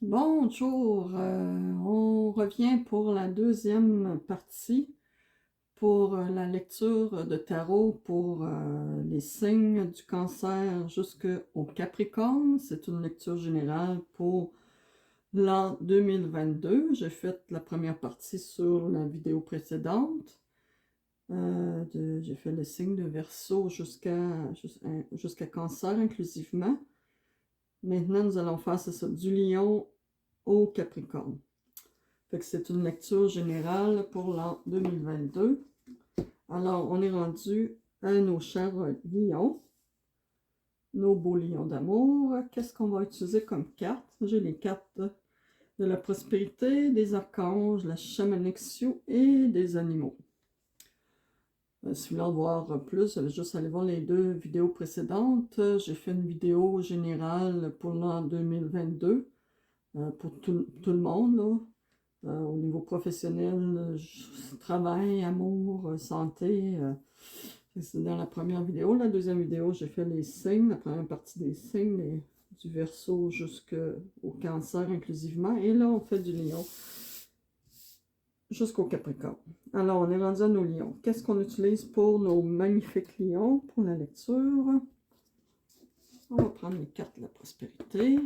Bonjour, on revient pour la deuxième partie pour la lecture de tarot pour les signes du Cancer jusqu'au Capricorne. C'est une lecture générale pour l'an 2022. J'ai fait la première partie sur la vidéo précédente. J'ai fait les signes de Verseau jusqu'à Cancer inclusivement. Maintenant, nous allons faire ça, du Lion au Capricorne. Fait que c'est une lecture générale pour l'an 2022. Alors, on est rendu à nos chers lions, nos beaux lions d'amour. Qu'est-ce qu'on va utiliser comme carte? J'ai les cartes de la prospérité, des archanges, la chamanique Sioux et des animaux. Si vous voulez en voir plus, vous allez juste aller voir les deux vidéos précédentes. J'ai fait une vidéo générale pour l'an 2022 pour tout le monde, là. Au niveau professionnel, travail, amour, santé. C'est dans la première vidéo. La deuxième vidéo, j'ai fait les signes, la première partie des signes, du Verseau jusqu'au Cancer inclusivement. Et là, on fait du Lion jusqu'au Capricorne. Alors, on est rendu à nos lions. Qu'est-ce qu'on utilise pour nos magnifiques lions pour la lecture? On va prendre les cartes de la prospérité.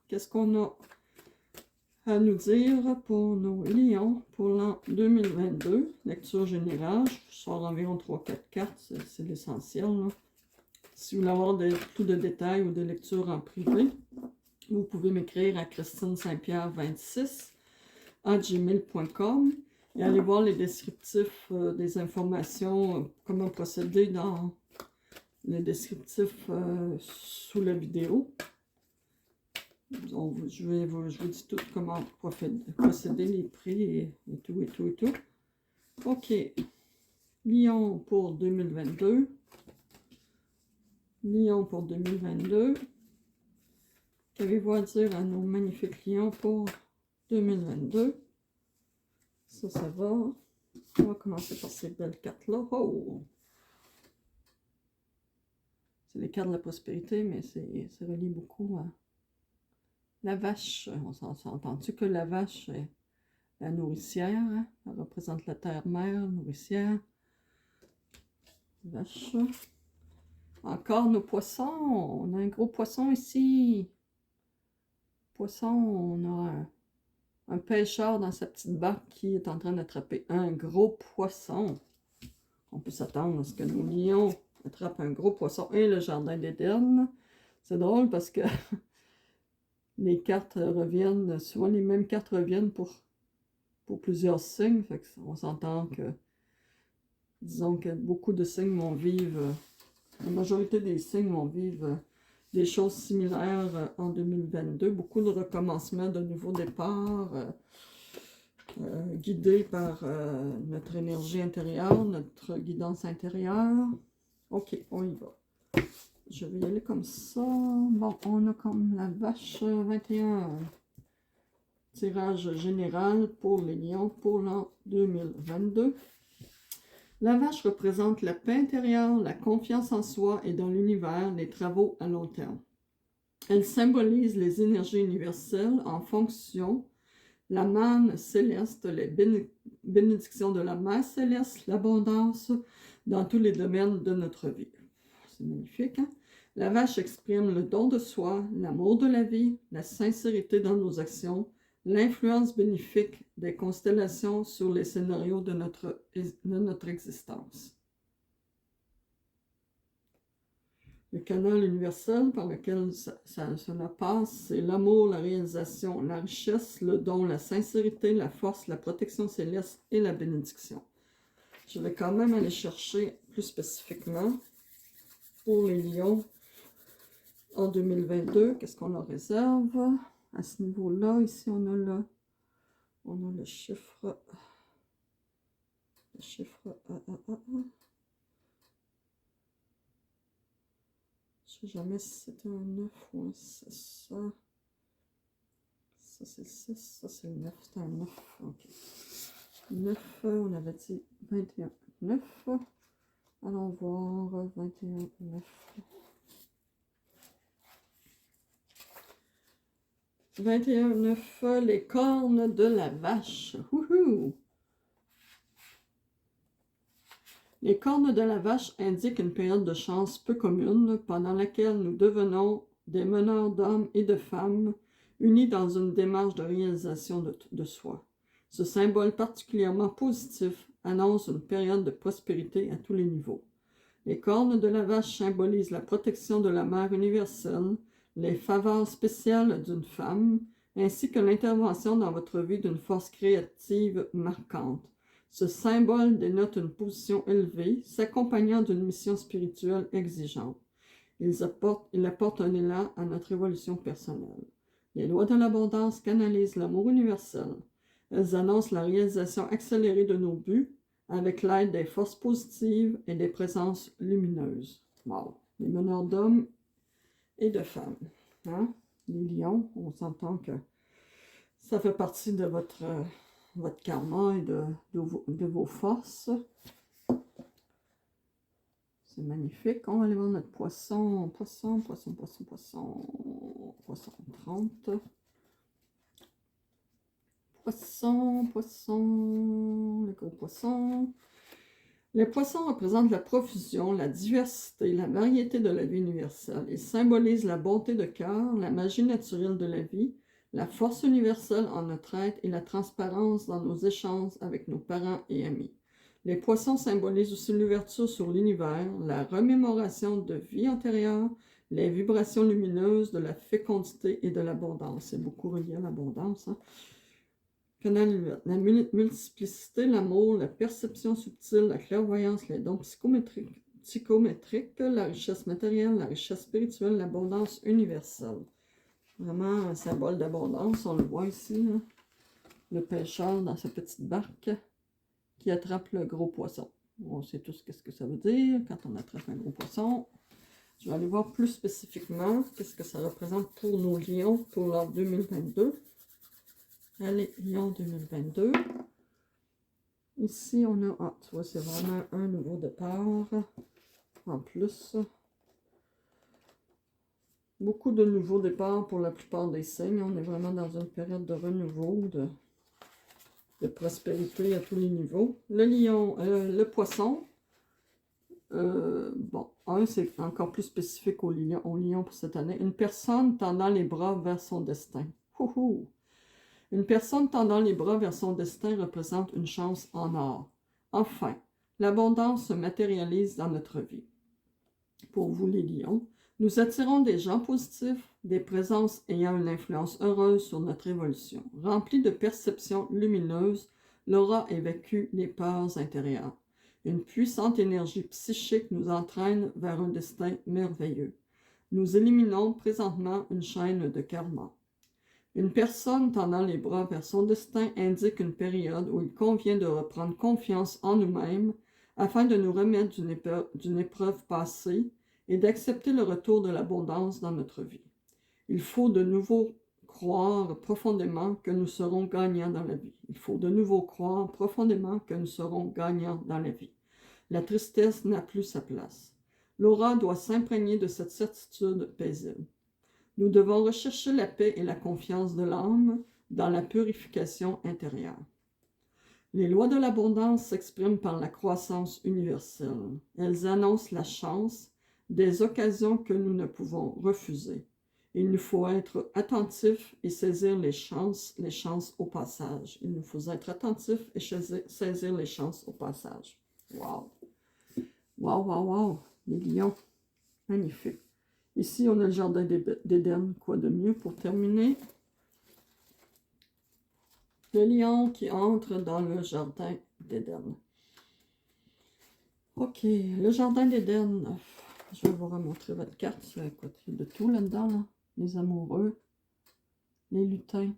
Qu'est-ce qu'on a à nous dire pour nos lions pour l'an 2022? Lecture générale. Je sors environ 3-4 cartes, c'est l'essentiel. Si vous voulez avoir plus de détails ou de lectures en privé, vous pouvez m'écrire à christine-saint-pierre26@gmail.com. Et allez voir les descriptifs des informations, comment procéder dans les descriptifs sous la vidéo. Donc, je vous dis tout comment procéder, les prix et tout. Ok. Lion pour 2022. Lion pour 2022. Qu'avez-vous à dire à nos magnifiques lions pour 2022? Ça va. On va commencer par ces belles cartes-là. Oh! C'est les cartes de la prospérité, mais ça relie beaucoup à la vache. On s'entend-tu que la vache est la nourricière? Hein? Elle représente la terre-mère, nourricière. Vache. Encore nos poissons. On a un gros poisson ici. Poisson, on a un pêcheur dans sa petite barque qui est en train d'attraper un gros poisson. On peut s'attendre à ce que nos lions attrapent un gros poisson et le jardin d'Éden. C'est drôle parce que les cartes reviennent, souvent les mêmes cartes reviennent pour plusieurs signes. Fait on s'entend que, disons que beaucoup de signes vont vivre, la majorité des signes vont vivre des choses similaires en 2022. Beaucoup de recommencements, de nouveaux départs, guidés par notre énergie intérieure, notre guidance intérieure. Ok, on y va. Je vais y aller comme ça. Bon, on a comme la vache 21. Tirage général pour les lions pour l'an 2022. La vache représente la paix intérieure, la confiance en soi et dans l'univers, les travaux à long terme. Elle symbolise les énergies universelles en fonction, la manne céleste, les bénédictions de la mère céleste, l'abondance dans tous les domaines de notre vie. C'est magnifique, hein? La vache exprime le don de soi, l'amour de la vie, la sincérité dans nos actions, l'influence bénéfique des constellations sur les scénarios de notre existence. Le canal universel par lequel cela passe, c'est l'amour, la réalisation, la richesse, le don, la sincérité, la force, la protection céleste et la bénédiction. Je vais quand même aller chercher plus spécifiquement pour les lions en 2022. Qu'est-ce qu'on leur réserve? À ce niveau-là, ici, on a le chiffre. Le chiffre. Je ne sais jamais si c'était un 9 ou un 6. Ça, c'est le 6. Ça, c'est le 9. C'est un 9. Ok. 9, on avait dit 21. 9. Allons voir 21, 9. 21,9, les cornes de la vache. Wouhou! Les cornes de la vache indiquent une période de chance peu commune pendant laquelle nous devenons des meneurs d'hommes et de femmes unis dans une démarche de réalisation de soi. Ce symbole particulièrement positif annonce une période de prospérité à tous les niveaux. Les cornes de la vache symbolisent la protection de la mère universelle, les faveurs spéciales d'une femme, ainsi que l'intervention dans votre vie d'une force créative marquante. Ce symbole dénote une position élevée, s'accompagnant d'une mission spirituelle exigeante. Il apporte un élan à notre évolution personnelle. Les lois de l'abondance canalisent l'amour universel. Elles annoncent la réalisation accélérée de nos buts avec l'aide des forces positives et des présences lumineuses. Wow! Les meneurs d'hommes et de femmes. Hein? Les lions, on s'entend que ça fait partie de votre karma et de vos forces. C'est magnifique. On va aller voir notre poisson. Poisson 30. Poisson, le gros poisson. Les poissons représentent la profusion, la diversité, la variété de la vie universelle. Ils symbolisent la bonté de cœur, la magie naturelle de la vie, la force universelle en notre être et la transparence dans nos échanges avec nos parents et amis. Les poissons symbolisent aussi l'ouverture sur l'univers, la remémoration de vie antérieure, les vibrations lumineuses de la fécondité et de l'abondance. C'est beaucoup relié à l'abondance, hein? La multiplicité, l'amour, la perception subtile, la clairvoyance, les dons psychométriques, la richesse matérielle, la richesse spirituelle, l'abondance universelle. Vraiment un symbole d'abondance, on le voit ici, hein? Le pêcheur dans sa petite barque qui attrape le gros poisson. On sait tous qu'est-ce que ça veut dire quand on attrape un gros poisson. Je vais aller voir plus spécifiquement qu'est-ce que ça représente pour nos lions pour l'an 2022. Allez, Lion 2022. Ici, on a... Ah, tu vois, c'est vraiment un nouveau départ. En plus, beaucoup de nouveaux départs pour la plupart des signes. On est vraiment dans une période de renouveau, de prospérité à tous les niveaux. Le lion, le poisson. Bon, c'est encore plus spécifique au lion pour cette année. Une personne tendant les bras vers son destin. Houhou! Une personne tendant les bras vers son destin représente une chance en or. Enfin, l'abondance se matérialise dans notre vie. Pour vous les lions, nous attirons des gens positifs, des présences ayant une influence heureuse sur notre évolution. Remplie de perceptions lumineuses, l'aura évacue les peurs intérieures. Une puissante énergie psychique nous entraîne vers un destin merveilleux. Nous éliminons présentement une chaîne de karma. Une personne tendant les bras vers son destin indique une période où il convient de reprendre confiance en nous-mêmes afin de nous remettre d'une épreuve passée et d'accepter le retour de l'abondance dans notre vie. Il faut de nouveau croire profondément que nous serons gagnants dans la vie. Il faut de nouveau croire profondément que nous serons gagnants dans la vie. La tristesse n'a plus sa place. L'aura doit s'imprégner de cette certitude paisible. Nous devons rechercher la paix et la confiance de l'âme dans la purification intérieure. Les lois de l'abondance s'expriment par la croissance universelle. Elles annoncent la chance, des occasions que nous ne pouvons refuser. Il nous faut être attentifs et saisir les chances au passage. Il nous faut être attentifs et saisir les chances au passage. Wow! Wow, wow, wow! Les lions, magnifique. Ici, on a le jardin d'Éden. Quoi de mieux pour terminer? Le lion qui entre dans le jardin d'Éden. Ok, le jardin d'Éden. Je vais vous remontrer votre carte. Il y a de tout là-dedans. Là. Les amoureux, les lutins,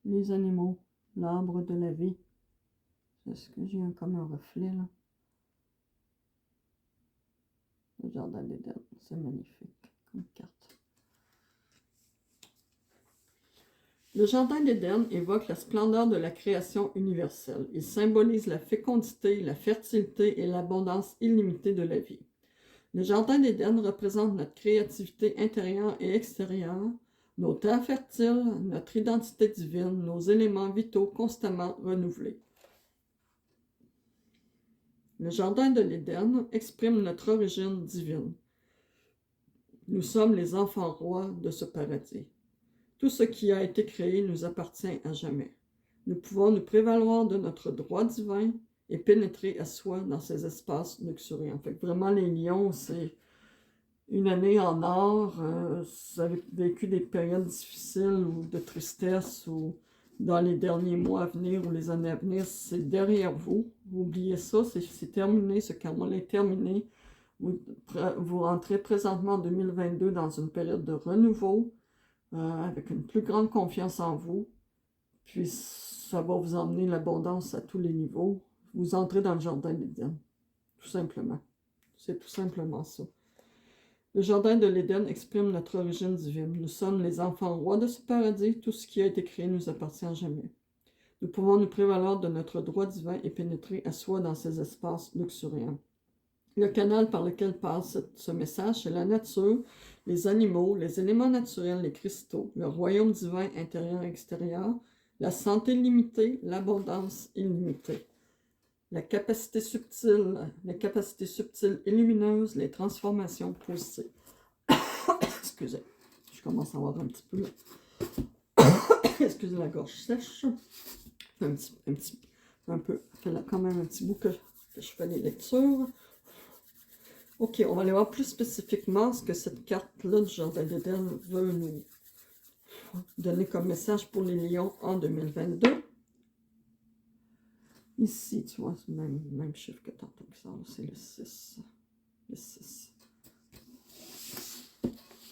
les animaux, l'arbre de la vie. Est-ce que j'ai comme un reflet là? Le jardin d'Éden, c'est magnifique comme carte. Le jardin d'Éden évoque la splendeur de la création universelle. Il symbolise la fécondité, la fertilité et l'abondance illimitée de la vie. Le jardin d'Éden représente notre créativité intérieure et extérieure, nos terres fertiles, notre identité divine, nos éléments vitaux constamment renouvelés. Le jardin de l'Éden exprime notre origine divine. Nous sommes les enfants rois de ce paradis. Tout ce qui a été créé nous appartient à jamais. Nous pouvons nous prévaloir de notre droit divin et pénétrer à soi dans ces espaces luxuriants. Fait que vraiment, les lions, c'est une année en or. Vous avez vécu des périodes difficiles ou de tristesse ou dans les derniers mois à venir ou les années à venir, c'est derrière vous. Oubliez ça, c'est terminé, ce karma-là est terminé. Vous rentrez présentement en 2022 dans une période de renouveau, avec une plus grande confiance en vous. Puis ça va vous emmener l'abondance à tous les niveaux. Vous entrez dans le jardin d'Éden, tout simplement. C'est tout simplement ça. Le jardin de l'Éden exprime notre origine divine. Nous sommes les enfants rois de ce paradis. Tout ce qui a été créé nous appartient à jamais. Nous pouvons nous prévaloir de notre droit divin et pénétrer à soi dans ces espaces luxuriants. Le canal par lequel passe ce message, c'est la nature, les animaux, les éléments naturels, les cristaux, le royaume divin intérieur et extérieur, la santé limitée, l'abondance illimitée, les capacités subtiles et lumineuses, les transformations positives. Excusez, je commence à avoir un petit peu... Excusez la gorge sèche. Un peu. Ça fait quand même un petit bout que je fais les lectures. Ok, on va aller voir plus spécifiquement ce que cette carte-là du Jardin d'Éden veut nous donner comme message pour les lions en 2022. Ici, tu vois, c'est le même chiffre que tantôt que ça, c'est le 6. Le 6.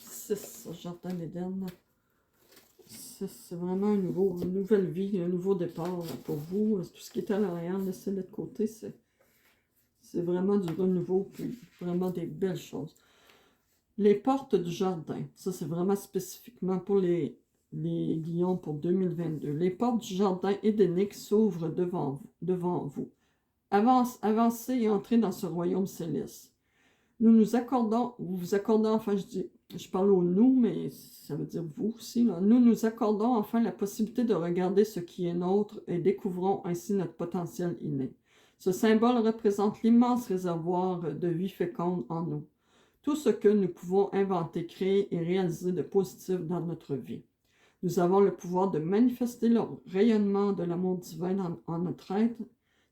6, Jardin d'Éden. 6, c'est vraiment une nouvelle vie, un nouveau départ pour vous. Tout ce qui est à l'arrière, laissez-le de côté, c'est vraiment du renouveau, puis vraiment des belles choses. Les portes du jardin, ça c'est vraiment spécifiquement pour les lions pour 2022. Les portes du jardin édénique s'ouvrent devant vous. Avancez et entrez dans ce royaume céleste. Nous nous accordons, vous accordons, enfin je parle au nous, mais ça veut dire vous aussi. Là. Nous nous accordons enfin la possibilité de regarder ce qui est nôtre et découvrons ainsi notre potentiel inné. Ce symbole représente l'immense réservoir de vie féconde en nous. Tout ce que nous pouvons inventer, créer et réaliser de positif dans notre vie. Nous avons le pouvoir de manifester le rayonnement de l'amour divin en notre être,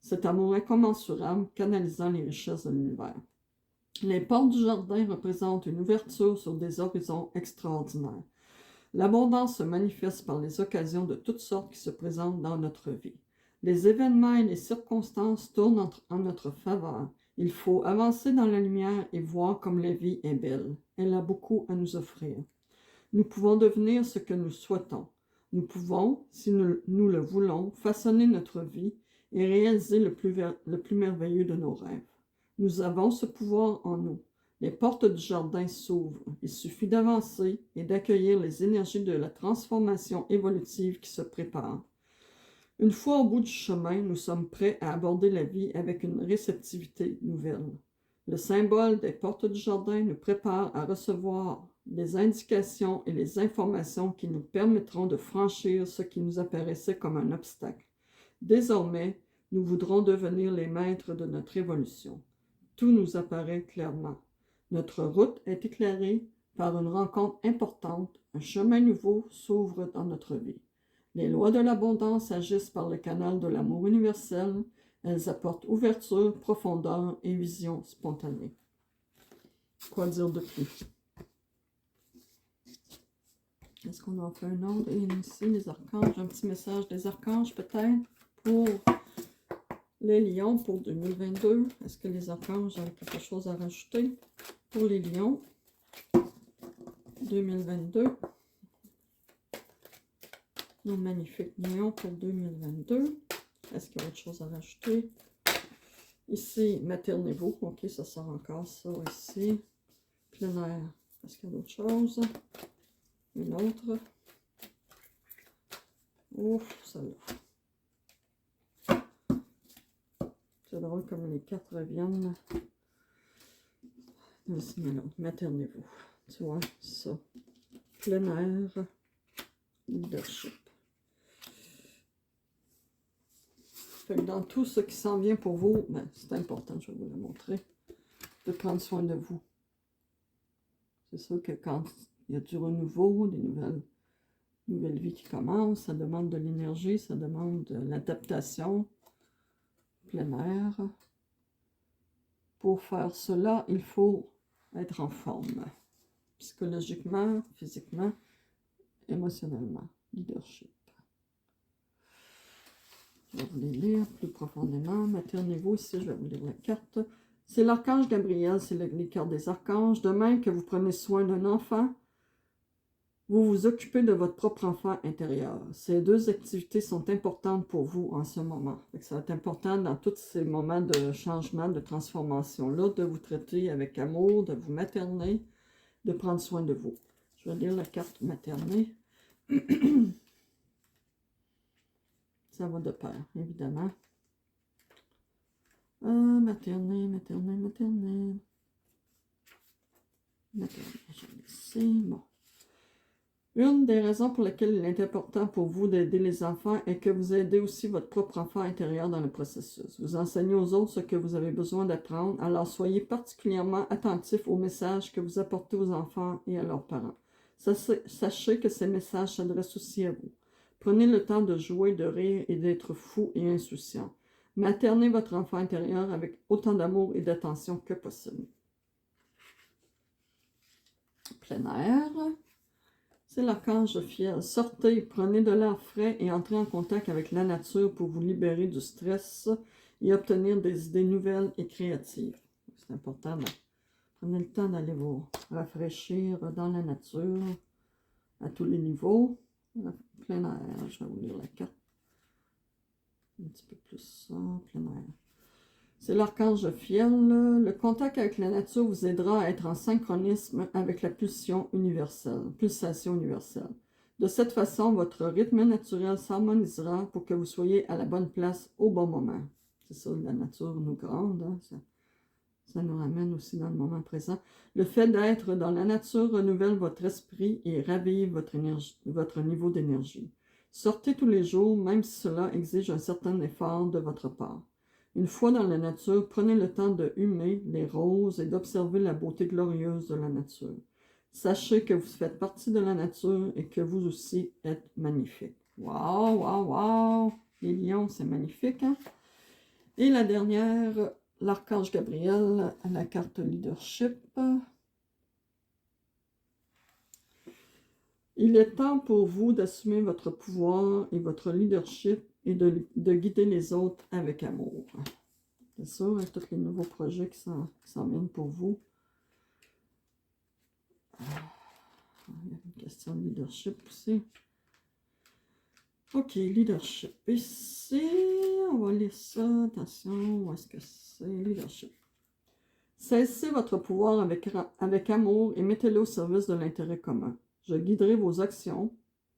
cet amour incommensurable canalisant les richesses de l'univers. Les portes du jardin représentent une ouverture sur des horizons extraordinaires. L'abondance se manifeste par les occasions de toutes sortes qui se présentent dans notre vie. Les événements et les circonstances tournent en notre faveur. Il faut avancer dans la lumière et voir comme la vie est belle. Elle a beaucoup à nous offrir. Nous pouvons devenir ce que nous souhaitons. Nous pouvons, si nous le voulons, façonner notre vie et réaliser le plus merveilleux de nos rêves. Nous avons ce pouvoir en nous. Les portes du jardin s'ouvrent. Il suffit d'avancer et d'accueillir les énergies de la transformation évolutive qui se prépare. Une fois au bout du chemin, nous sommes prêts à aborder la vie avec une réceptivité nouvelle. Le symbole des portes du jardin nous prépare à recevoir les indications et les informations qui nous permettront de franchir ce qui nous apparaissait comme un obstacle. Désormais, nous voudrons devenir les maîtres de notre évolution. Tout nous apparaît clairement. Notre route est éclairée par une rencontre importante. Un chemin nouveau s'ouvre dans notre vie. Les lois de l'abondance agissent par le canal de l'amour universel. Elles apportent ouverture, profondeur et vision spontanée. Quoi dire de plus? Est-ce qu'on en fait un autre? Et ici, les archanges, un petit message des archanges peut-être pour les lions pour 2022. Est-ce que les archanges ont quelque chose à rajouter pour les lions 2022? Nos magnifiques lions pour 2022. Est-ce qu'il y a autre chose à rajouter? Ici, maternez-vous. Ok, ça sort encore ça ici. Plein air. Est-ce qu'il y a d'autres choses? Une autre. Ouf, celle-là. C'est drôle comme les quatre reviennent. Ici, maternez-vous. Tu vois, ça. Plein air. leadership. Fait que dans tout ce qui s'en vient pour vous, ben, c'est important, je vais vous le montrer, de prendre soin de vous. C'est sûr que quand il y a du renouveau, des nouvelles vies qui commencent, ça demande de l'énergie, ça demande de l'adaptation, plein air. Pour faire cela, il faut être en forme, psychologiquement, physiquement, émotionnellement. Leadership. Je vais vous les lire plus profondément. Maternez-vous ici, je vais vous lire la carte. C'est l'archange Gabriel, c'est les cartes des archanges. De même que vous prenez soin d'un enfant, vous vous occupez de votre propre enfant intérieur. Ces deux activités sont importantes pour vous en ce moment. Ça va être important dans tous ces moments de changement, de transformation-là, de vous traiter avec amour, de vous materner, de prendre soin de vous. Je vais lire la carte materner. Ça va de pair, évidemment. Materner, materner, materner. Materner, je vais laisser. Bon. Une des raisons pour lesquelles il est important pour vous d'aider les enfants est que vous aidez aussi votre propre enfant intérieur dans le processus. Vous enseignez aux autres ce que vous avez besoin d'apprendre, alors soyez particulièrement attentifs aux messages que vous apportez aux enfants et à leurs parents. Sachez que ces messages s'adressent aussi à vous. Prenez le temps de jouer, de rire et d'être fou et insouciant. Maternez votre enfant intérieur avec autant d'amour et d'attention que possible. Plein air. C'est l'archange fiel. Sortez, prenez de l'air frais et entrez en contact avec la nature pour vous libérer du stress et obtenir des idées nouvelles et créatives. C'est important. Prenez le temps d'aller vous rafraîchir dans la nature à tous les niveaux. Plein air, je vais vous lire la carte. Un petit peu plus ça, plein air. C'est l'archange fiel. Le contact avec la nature vous aidera à être en synchronisme avec la pulsation universelle. De cette façon, votre rythme naturel s'harmonisera pour que vous soyez à la bonne place au bon moment. C'est ça, la nature nous grande, hein? Ça nous ramène aussi dans le moment présent. Le fait d'être dans la nature renouvelle votre esprit et ravive votre niveau d'énergie. Sortez tous les jours, même si cela exige un certain effort de votre part. Une fois dans la nature, prenez le temps de humer les roses et d'observer la beauté glorieuse de la nature. Sachez que vous faites partie de la nature et que vous aussi êtes magnifique. Waouh, waouh, waouh! Les lions, c'est magnifique, hein? Et la dernière, l'archange Gabriel, la carte leadership. Il est temps pour vous d'assumer votre pouvoir et votre leadership et de guider les autres avec amour. C'est sûr, avec tous les nouveaux projets qui s'en viennent pour vous. Il y a une question de leadership aussi. Ok, leadership. Ici, on va lire ça. Attention, où est-ce que c'est? Leadership. Saisissez votre pouvoir avec amour et mettez-le au service de l'intérêt commun. Je guiderai vos actions,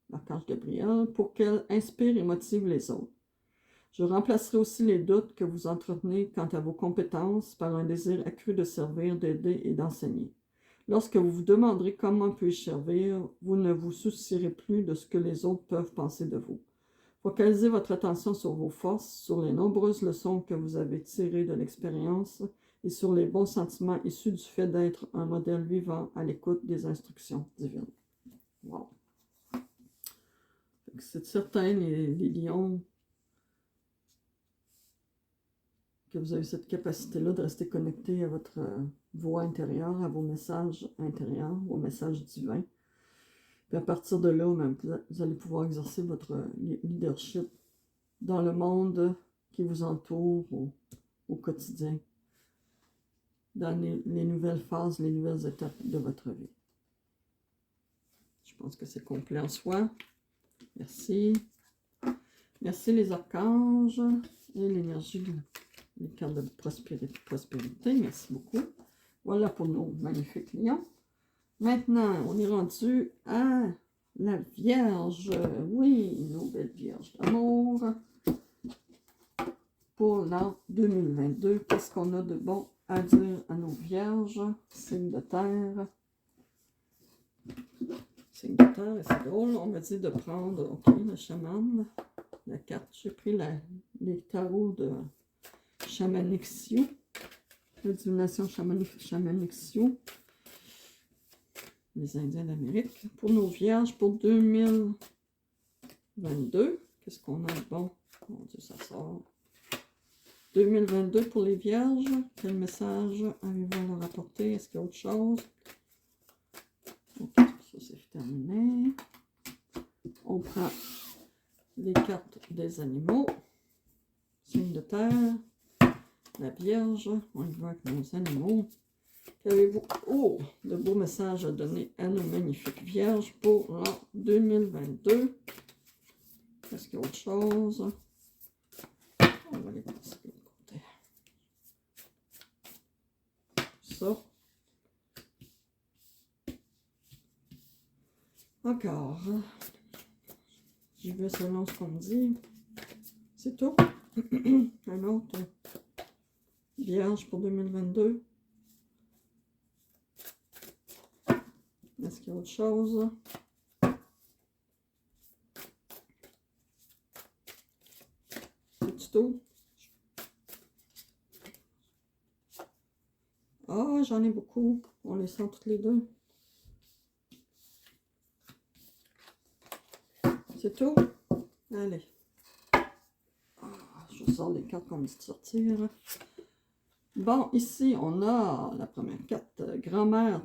l'archange Gabriel, pour qu'elles inspirent et motivent les autres. Je remplacerai aussi les doutes que vous entretenez quant à vos compétences par un désir accru de servir, d'aider et d'enseigner. Lorsque vous vous demanderez comment puis-je servir, vous ne vous soucierez plus de ce que les autres peuvent penser de vous. Focalisez votre attention sur vos forces, sur les nombreuses leçons que vous avez tirées de l'expérience et sur les bons sentiments issus du fait d'être un modèle vivant à l'écoute des instructions divines. Wow! C'est certain, les lions, que vous avez cette capacité-là de rester connecté à votre voix intérieure, à vos messages intérieurs, vos messages divins. Puis à partir de là, même, vous allez pouvoir exercer votre leadership dans le monde qui vous entoure au quotidien, dans les nouvelles phases, les nouvelles étapes de votre vie. Je pense que c'est complet en soi. Merci. Merci les archanges et l'énergie, les cartes de prospérité. Merci beaucoup. Voilà pour nos magnifiques lions. Maintenant, on est rendu à la Vierge. Oui, nos belles Vierges d'amour. Pour l'an 2022, qu'est-ce qu'on a de bon à dire à nos Vierges? Signes de terre. signe de terre, et c'est drôle, on m'a dit de prendre, ok, le chaman, la carte, j'ai pris les tarots de Shamanic Sioux, la divination Shamanic Sioux, les Indiens d'Amérique, pour nos vierges pour 2022. Qu'est-ce qu'on a de bon? Mon Dieu, ça sort. 2022 pour les vierges. Quel message avez-vous à leur apporter? Est-ce qu'il y a autre chose? Ok, ça c'est terminé. On prend les cartes des animaux. Signe de terre. La vierge. On y va avec nos animaux. Qu'avez-vous? Oh, de beaux messages à donner à nos magnifiques vierges pour l'an 2022. Est-ce qu'il y a autre chose? On va les passer de l'autre côté. Ça. Encore. J'y vais selon ce qu'on me dit. C'est tout. Un autre. Vierge pour 2022. Est-ce qu'il y a autre chose? C'est tout. Ah, j'en ai beaucoup. On les sent toutes les deux. C'est tout? Allez. Je sors les cartes qu'on me dit de sortir. Bon, ici, on a la première carte. Grand-mère,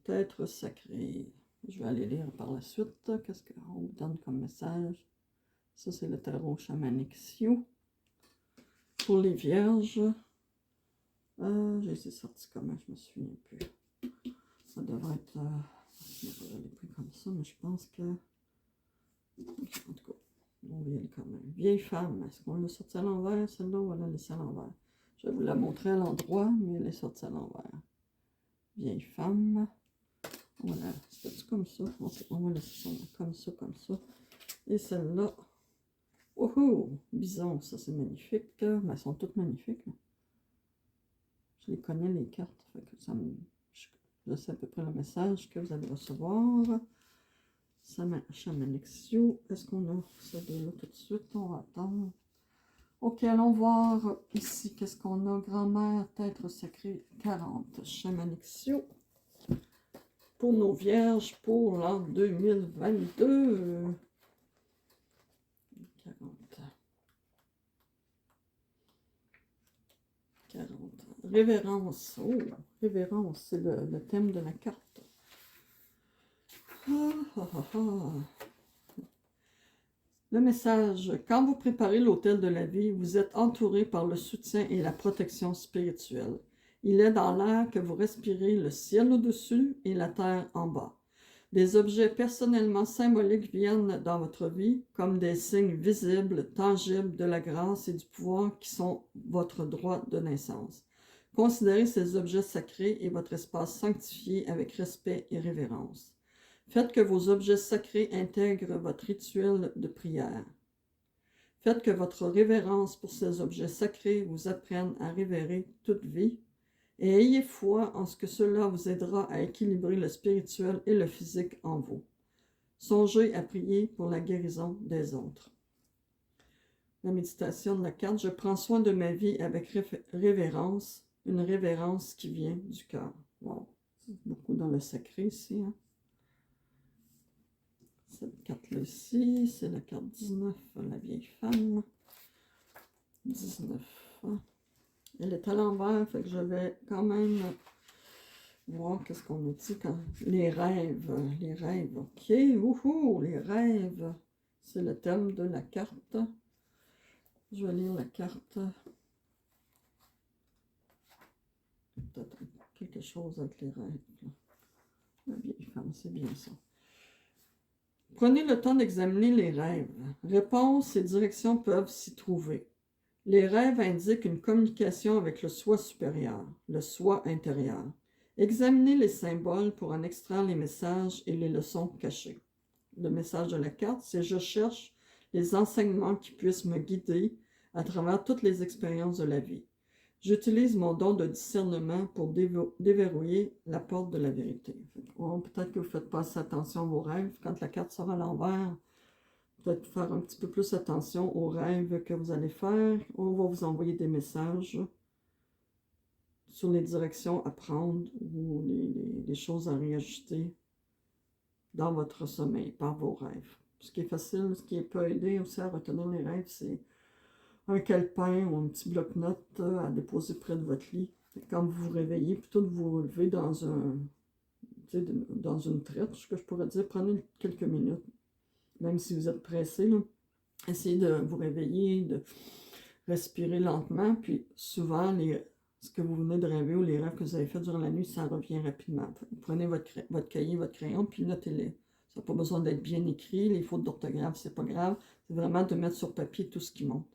être sacré. Je vais aller lire par la suite. Qu'est-ce qu'on vous donne comme message? Ça, c'est le tarot Shamanic Sioux. Pour les vierges, j'ai essayé de sortir comment, je me souviens plus. Ça devrait être... je l'ai pris comme ça, mais je pense que... En tout cas, on va y aller quand même. Vieille femme, est-ce qu'on l'a sortie à l'envers? Celle-là, on va la laisser à l'envers. Je vais vous la montrer à l'endroit, mais elle est sortie à l'envers. Vieille femme. Voilà, c'est comme ça. On va laisser ça comme ça, comme ça. Et celle-là. Oh, bison, ça c'est magnifique. Mais elles sont toutes magnifiques. Là. Je les connais, les cartes. Fait que ça me... Je sais à peu près le message que vous allez recevoir. Shamanic Sioux. Est-ce qu'on a ces deux-là tout de suite? On va attendre. Ok, allons voir ici. Qu'est-ce qu'on a? Grand-mère, être sacrée 40. Shamanic Sioux. Pour nos vierges pour l'an 2022. 40. Révérence. Oh, révérence, c'est le thème de la carte. Le message. Quand vous préparez l'autel de la vie, vous êtes entouré par le soutien et la protection spirituelle. Il est dans l'air que vous respirez le ciel au-dessus et la terre en bas. Des objets personnellement symboliques viennent dans votre vie comme des signes visibles, tangibles de la grâce et du pouvoir qui sont votre droit de naissance. Considérez ces objets sacrés et votre espace sanctifié avec respect et révérence. Faites que vos objets sacrés intègrent votre rituel de prière. Faites que votre révérence pour ces objets sacrés vous apprenne à révérer toute vie et ayez foi en ce que cela vous aidera à équilibrer le spirituel et le physique en vous. Songez à prier pour la guérison des autres. La méditation de la carte. Je prends soin de ma vie avec révérence, une révérence qui vient du cœur. Wow. C'est beaucoup dans le sacré ici. Hein? Cette carte-là ici, c'est la carte 19, la vieille femme. 19. Elle est à l'envers, fait que je vais quand même voir qu'est-ce qu'on a dit quand... Les rêves, ok. Wouhou, les rêves. C'est le thème de la carte. Je vais lire la carte. Peut-être quelque chose avec les rêves. Là. La vieille femme, c'est bien ça. Prenez le temps d'examiner les rêves. Réponses et directions peuvent s'y trouver. Les rêves indiquent une communication avec le soi supérieur, le soi intérieur. Examinez les symboles pour en extraire les messages et les leçons cachées. Le message de la carte, c'est « Je cherche les enseignements qui puissent me guider à travers toutes les expériences de la vie. J'utilise mon don de discernement pour déverrouiller la porte de la vérité. Peut-être que vous faites pas assez attention à vos rêves. Quand la carte sera à l'envers, peut-être faire un petit peu plus attention aux rêves que vous allez faire. On va vous envoyer des messages sur les directions à prendre ou les choses à réajuster dans votre sommeil par vos rêves. Ce qui est facile, ce qui peut aider aussi à retenir les rêves, c'est un calepin ou un petit bloc-notes à déposer près de votre lit. Quand vous vous réveillez, plutôt que de vous lever dans une traite, ce que je pourrais dire, prenez quelques minutes. Même si vous êtes pressé, là, essayez de vous réveiller, de respirer lentement, puis souvent, ce que vous venez de rêver ou les rêves que vous avez fait durant la nuit, ça revient rapidement. Vous prenez votre cahier, votre crayon, puis notez-les. Ça n'a pas besoin d'être bien écrit, les fautes d'orthographe, c'est pas grave. C'est vraiment de mettre sur papier tout ce qui monte.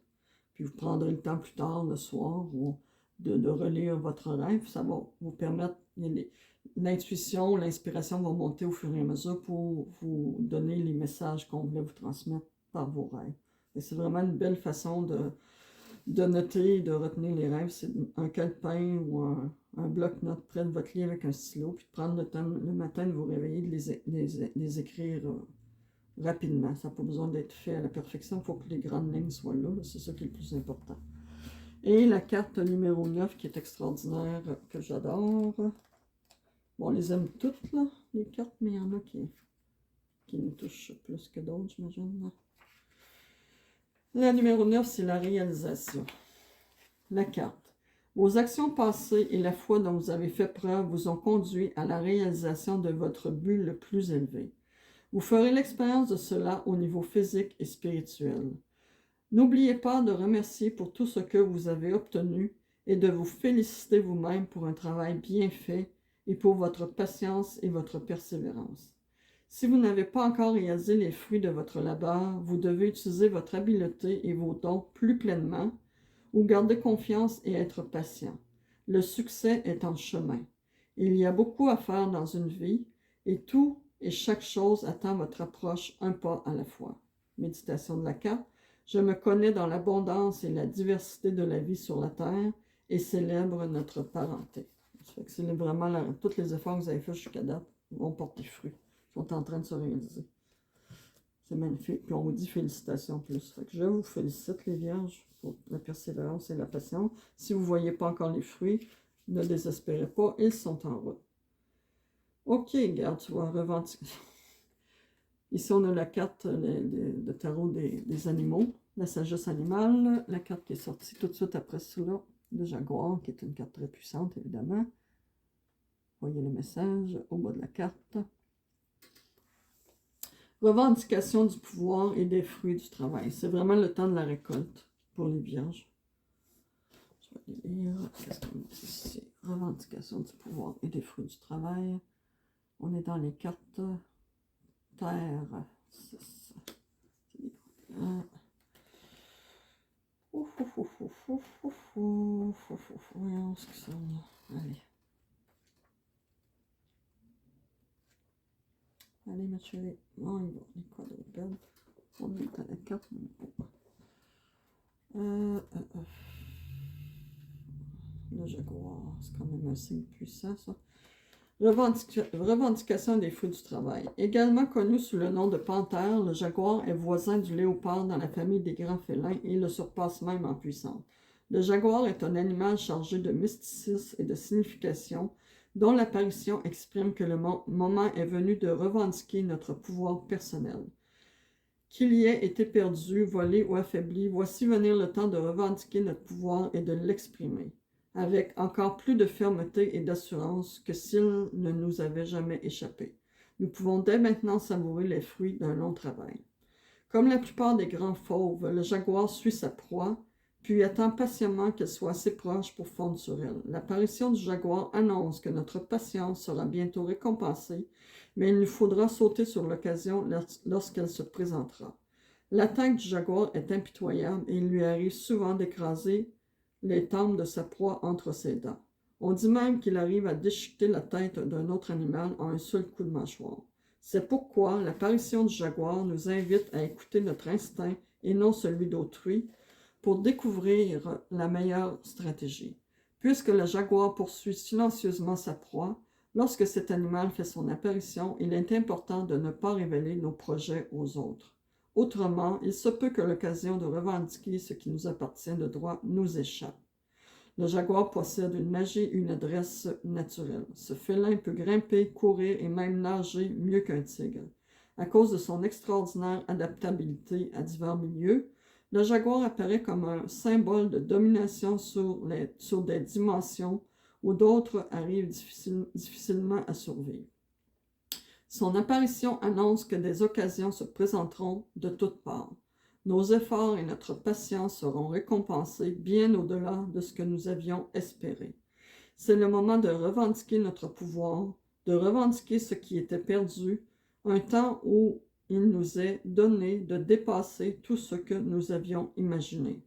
Puis vous prendrez le temps plus tard, le soir, ou de relire votre rêve. Ça va vous permettre, l'intuition, l'inspiration vont monter au fur et à mesure pour vous donner les messages qu'on voulait vous transmettre par vos rêves. Et c'est vraiment une belle façon de noter et de retenir les rêves. C'est un calepin ou un bloc-notes près de votre lit avec un stylo, puis de prendre le temps le matin de vous réveiller, de les écrire rapidement. Ça n'a pas besoin d'être fait à la perfection, il faut que les grandes lignes soient là, c'est ça qui est le plus important. Et la carte numéro 9 qui est extraordinaire, que j'adore. Bon, on les aime toutes, là, les cartes, mais il y en a qui nous touchent plus que d'autres, j'imagine. La numéro 9, c'est la réalisation. La carte. Vos actions passées et la foi dont vous avez fait preuve vous ont conduit à la réalisation de votre but le plus élevé. Vous ferez l'expérience de cela au niveau physique et spirituel. N'oubliez pas de remercier pour tout ce que vous avez obtenu et de vous féliciter vous-même pour un travail bien fait et pour votre patience et votre persévérance. Si vous n'avez pas encore réalisé les fruits de votre labeur, vous devez utiliser votre habileté et vos dons plus pleinement ou garder confiance et être patient. Le succès est en chemin. Il y a beaucoup à faire dans une vie et tout et chaque chose attend votre approche un pas à la fois. Méditation de la carte. Je me connais dans l'abondance et la diversité de la vie sur la terre et célèbre notre parenté. C'est vraiment tous les efforts que vous avez faits jusqu'à date vont porter fruit. Ils sont en train de se réaliser. C'est magnifique. Puis on vous dit félicitations plus. Fait que je vous félicite les vierges pour la persévérance et la patience. Si vous ne voyez pas encore les fruits, ne désespérez pas, ils sont en route. Ok, regarde, tu vois, revendiquer. Ici, on a la carte de tarot des animaux, la sagesse animale, la carte qui est sortie tout de suite après cela, le jaguar, qui est une carte très puissante, évidemment. Voyez le message au bas de la carte. Revendication du pouvoir et des fruits du travail. C'est vraiment le temps de la récolte pour les vierges. Je vais les lire. Qu'est-ce qu'on dit ici? Revendication du pouvoir et des fruits du travail. On est dans les cartes terre. C'est ça. Voyons ce que ça va. Allez. Allez, ma chérie. Oh, il va. Les quoi de perdre? On est à la carte. Le jaguar, c'est quand même un signe puissant, ça. Revendication des fruits du travail. Également connu sous le nom de panthère, le jaguar est voisin du léopard dans la famille des grands félins et le surpasse même en puissance. Le jaguar est un animal chargé de mysticisme et de signification, dont l'apparition exprime que le moment est venu de revendiquer notre pouvoir personnel. Qu'il y ait été perdu, volé ou affaibli, voici venir le temps de revendiquer notre pouvoir et de l'exprimer, avec encore plus de fermeté et d'assurance que s'il ne nous avait jamais échappé. Nous pouvons dès maintenant savourer les fruits d'un long travail. Comme la plupart des grands fauves, le jaguar suit sa proie, puis attend patiemment qu'elle soit assez proche pour fondre sur elle. L'apparition du jaguar annonce que notre patience sera bientôt récompensée, mais il nous faudra sauter sur l'occasion lorsqu'elle se présentera. L'attaque du jaguar est impitoyable et il lui arrive souvent d'écraser les tempes de sa proie entre ses dents. On dit même qu'il arrive à déchiqueter la tête d'un autre animal en un seul coup de mâchoire. C'est pourquoi l'apparition du jaguar nous invite à écouter notre instinct et non celui d'autrui pour découvrir la meilleure stratégie. Puisque le jaguar poursuit silencieusement sa proie, lorsque cet animal fait son apparition, il est important de ne pas révéler nos projets aux autres. Autrement, il se peut que l'occasion de revendiquer ce qui nous appartient de droit nous échappe. Le jaguar possède une magie et une adresse naturelle. Ce félin peut grimper, courir et même nager mieux qu'un tigre. À cause de son extraordinaire adaptabilité à divers milieux, le jaguar apparaît comme un symbole de domination sur des dimensions où d'autres arrivent difficilement à survivre. Son apparition annonce que des occasions se présenteront de toutes parts. Nos efforts et notre patience seront récompensés bien au-delà de ce que nous avions espéré. C'est le moment de revendiquer notre pouvoir, de revendiquer ce qui était perdu, un temps où il nous est donné de dépasser tout ce que nous avions imaginé.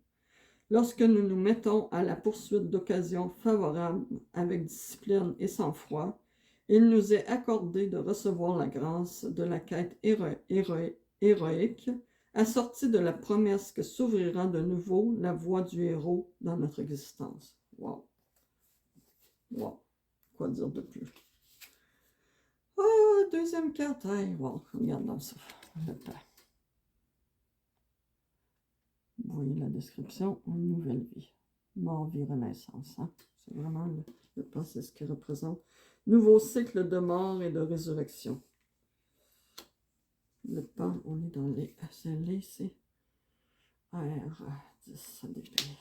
Lorsque nous nous mettons à la poursuite d'occasions favorables avec discipline et sang-froid, il nous est accordé de recevoir la grâce de la quête héroïque, assortie de la promesse que s'ouvrira de nouveau la voie du héros dans notre existence. Wow! Wow! Quoi dire de plus? Oh, deuxième carte! Hey, wow! Regardons ça. Le temps. Vous voyez la description, une nouvelle vie. Mort, vie, renaissance. Hein? C'est vraiment le pan, c'est ce qui représente. Nouveau cycle de mort et de résurrection. Le pan, on est dans les SLC. C'est R10 défilé.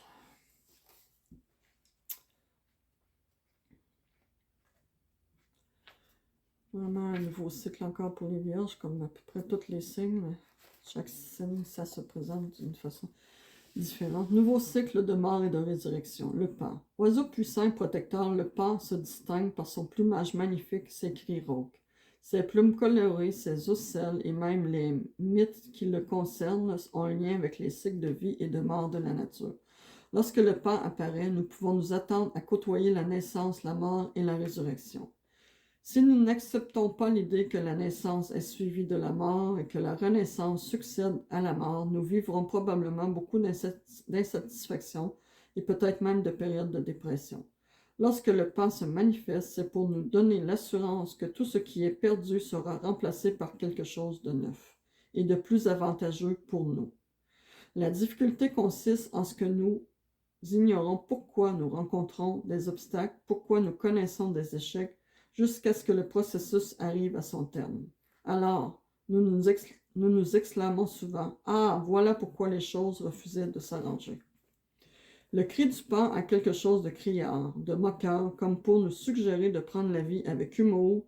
Vraiment un nouveau cycle encore pour les vierges, comme à peu près tous les signes, mais chaque signe, ça se présente d'une façon différente. Nouveau cycle de mort et de résurrection. Le pan. Oiseau puissant et protecteur, le pan se distingue par son plumage magnifique, ses cris rauques. Ses plumes colorées, ses ocelles et même les mythes qui le concernent ont un lien avec les cycles de vie et de mort de la nature. Lorsque le pan apparaît, nous pouvons nous attendre à côtoyer la naissance, la mort et la résurrection. Si nous n'acceptons pas l'idée que la naissance est suivie de la mort et que la renaissance succède à la mort, nous vivrons probablement beaucoup d'insatisfaction et peut-être même de périodes de dépression. Lorsque le pan se manifeste, c'est pour nous donner l'assurance que tout ce qui est perdu sera remplacé par quelque chose de neuf et de plus avantageux pour nous. La difficulté consiste en ce que nous ignorons pourquoi nous rencontrons des obstacles, pourquoi nous connaissons des échecs, jusqu'à ce que le processus arrive à son terme. Alors, nous nous exclamons souvent « Ah, voilà pourquoi les choses refusaient de s'arranger ». Le cri du pan a quelque chose de criard, de moqueur, comme pour nous suggérer de prendre la vie avec humour,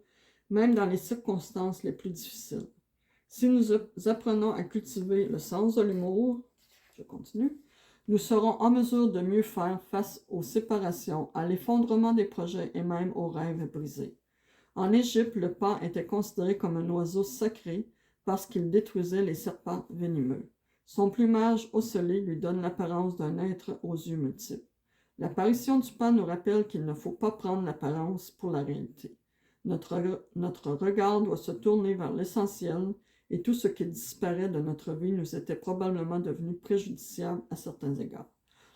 même dans les circonstances les plus difficiles. Si nous apprenons à cultiver le sens de l'humour, je continue, nous serons en mesure de mieux faire face aux séparations, à l'effondrement des projets et même aux rêves brisés. En Égypte, le pan était considéré comme un oiseau sacré parce qu'il détruisait les serpents venimeux. Son plumage ocellé lui donne l'apparence d'un être aux yeux multiples. L'apparition du pan nous rappelle qu'il ne faut pas prendre l'apparence pour la réalité. Notre regard doit se tourner vers l'essentiel et tout ce qui disparaît de notre vie nous était probablement devenu préjudiciable à certains égards.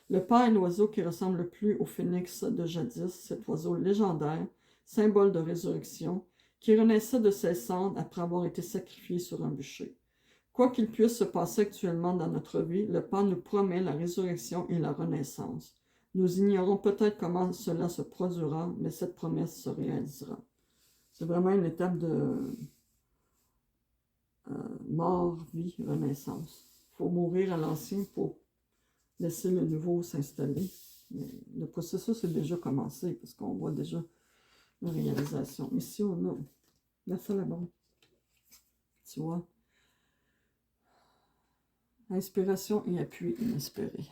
Le pan est l'oiseau qui ressemble le plus au phénix de jadis, cet oiseau légendaire, symbole de résurrection, qui renaissait de ses cendres après avoir été sacrifié sur un bûcher. Quoi qu'il puisse se passer actuellement dans notre vie, le pan nous promet la résurrection et la renaissance. Nous ignorons peut-être comment cela se produira, mais cette promesse se réalisera. C'est vraiment une étape de mort, vie, renaissance. Il faut mourir à l'ancien pour laisser le nouveau s'installer. Mais le processus est déjà commencé parce qu'on voit déjà la réalisation. Ici, on a la salle à bombe. Tu vois? Inspiration et appui inespéré.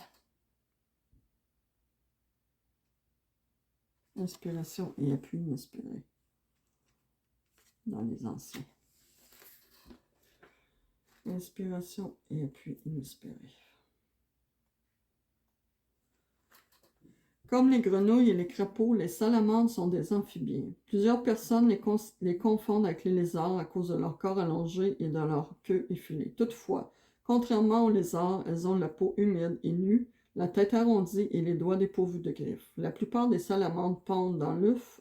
Inspiration et appui inespéré. Dans les anciens. Inspiration et appui inespéré. Comme les grenouilles et les crapauds, les salamandres sont des amphibiens. Plusieurs personnes les confondent avec les lézards à cause de leur corps allongé et de leur queue effilée. Toutefois, contrairement aux lézards, elles ont la peau humide et nue, la tête arrondie et les doigts dépourvus de griffes. La plupart des salamandres pondent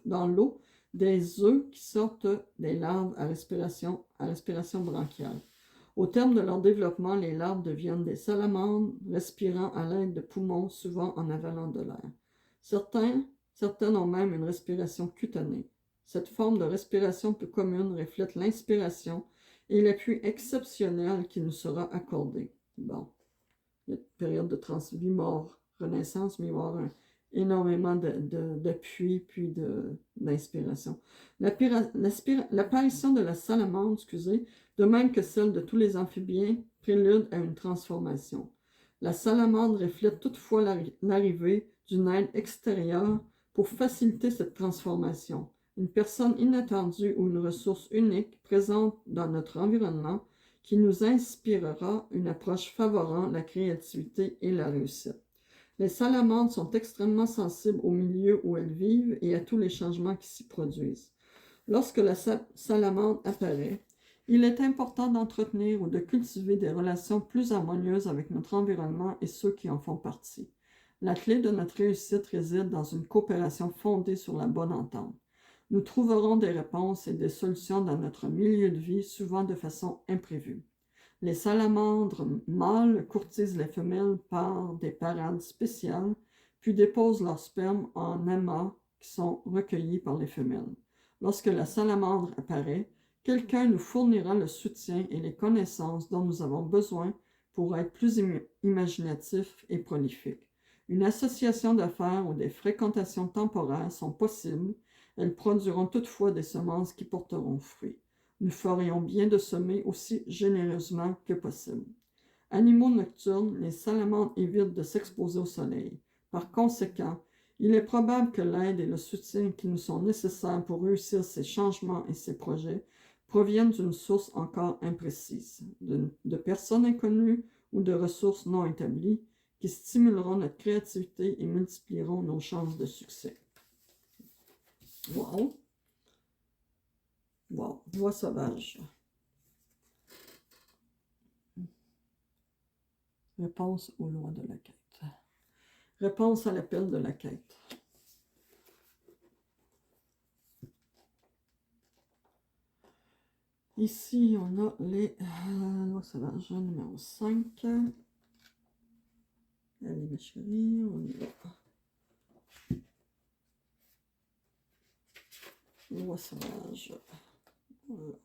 dans l'eau des œufs qui sortent des larves à respiration branchiale. Au terme de leur développement, les larves deviennent des salamandres, respirant à l'aide de poumons, souvent en avalant de l'air. Certaines ont même une respiration cutanée. Cette forme de respiration peu commune reflète l'inspiration et l'appui exceptionnel qui nous sera accordé. Bon, il y a une période de vie mort, renaissance, mais il va y avoir énormément d'appui puis d'inspiration. L'apparition de la salamandre, de même que celle de tous les amphibiens, prélude à une transformation. La salamandre reflète toutefois l'arrivée d'une aide extérieure pour faciliter cette transformation. Une personne inattendue ou une ressource unique présente dans notre environnement qui nous inspirera une approche favorant la créativité et la réussite. Les salamandres sont extrêmement sensibles au milieu où elles vivent et à tous les changements qui s'y produisent. Lorsque la salamandre apparaît, il est important d'entretenir ou de cultiver des relations plus harmonieuses avec notre environnement et ceux qui en font partie. La clé de notre réussite réside dans une coopération fondée sur la bonne entente. Nous trouverons des réponses et des solutions dans notre milieu de vie, souvent de façon imprévue. Les salamandres mâles courtisent les femelles par des parades spéciales, puis déposent leurs spermes en amas qui sont recueillis par les femelles. Lorsque la salamandre apparaît, quelqu'un nous fournira le soutien et les connaissances dont nous avons besoin pour être plus imaginatifs et prolifiques. Une association d'affaires ou des fréquentations temporaires sont possibles. Elles produiront toutefois des semences qui porteront fruit. Nous ferions bien de semer aussi généreusement que possible. Animaux nocturnes, les salamandres évitent de s'exposer au soleil. Par conséquent, il est probable que l'aide et le soutien qui nous sont nécessaires pour réussir ces changements et ces projets proviennent d'une source encore imprécise, de personnes inconnues ou de ressources non établies qui stimuleront notre créativité et multiplieront nos chances de succès. Wow! Wow! Voix sauvage. Réponse aux lois de la quête. Réponse à l'appel de la quête. Ici, on a les lois sauvages numéro 5. Allez, ma chérie, on y va. Lois sauvages. Voilà.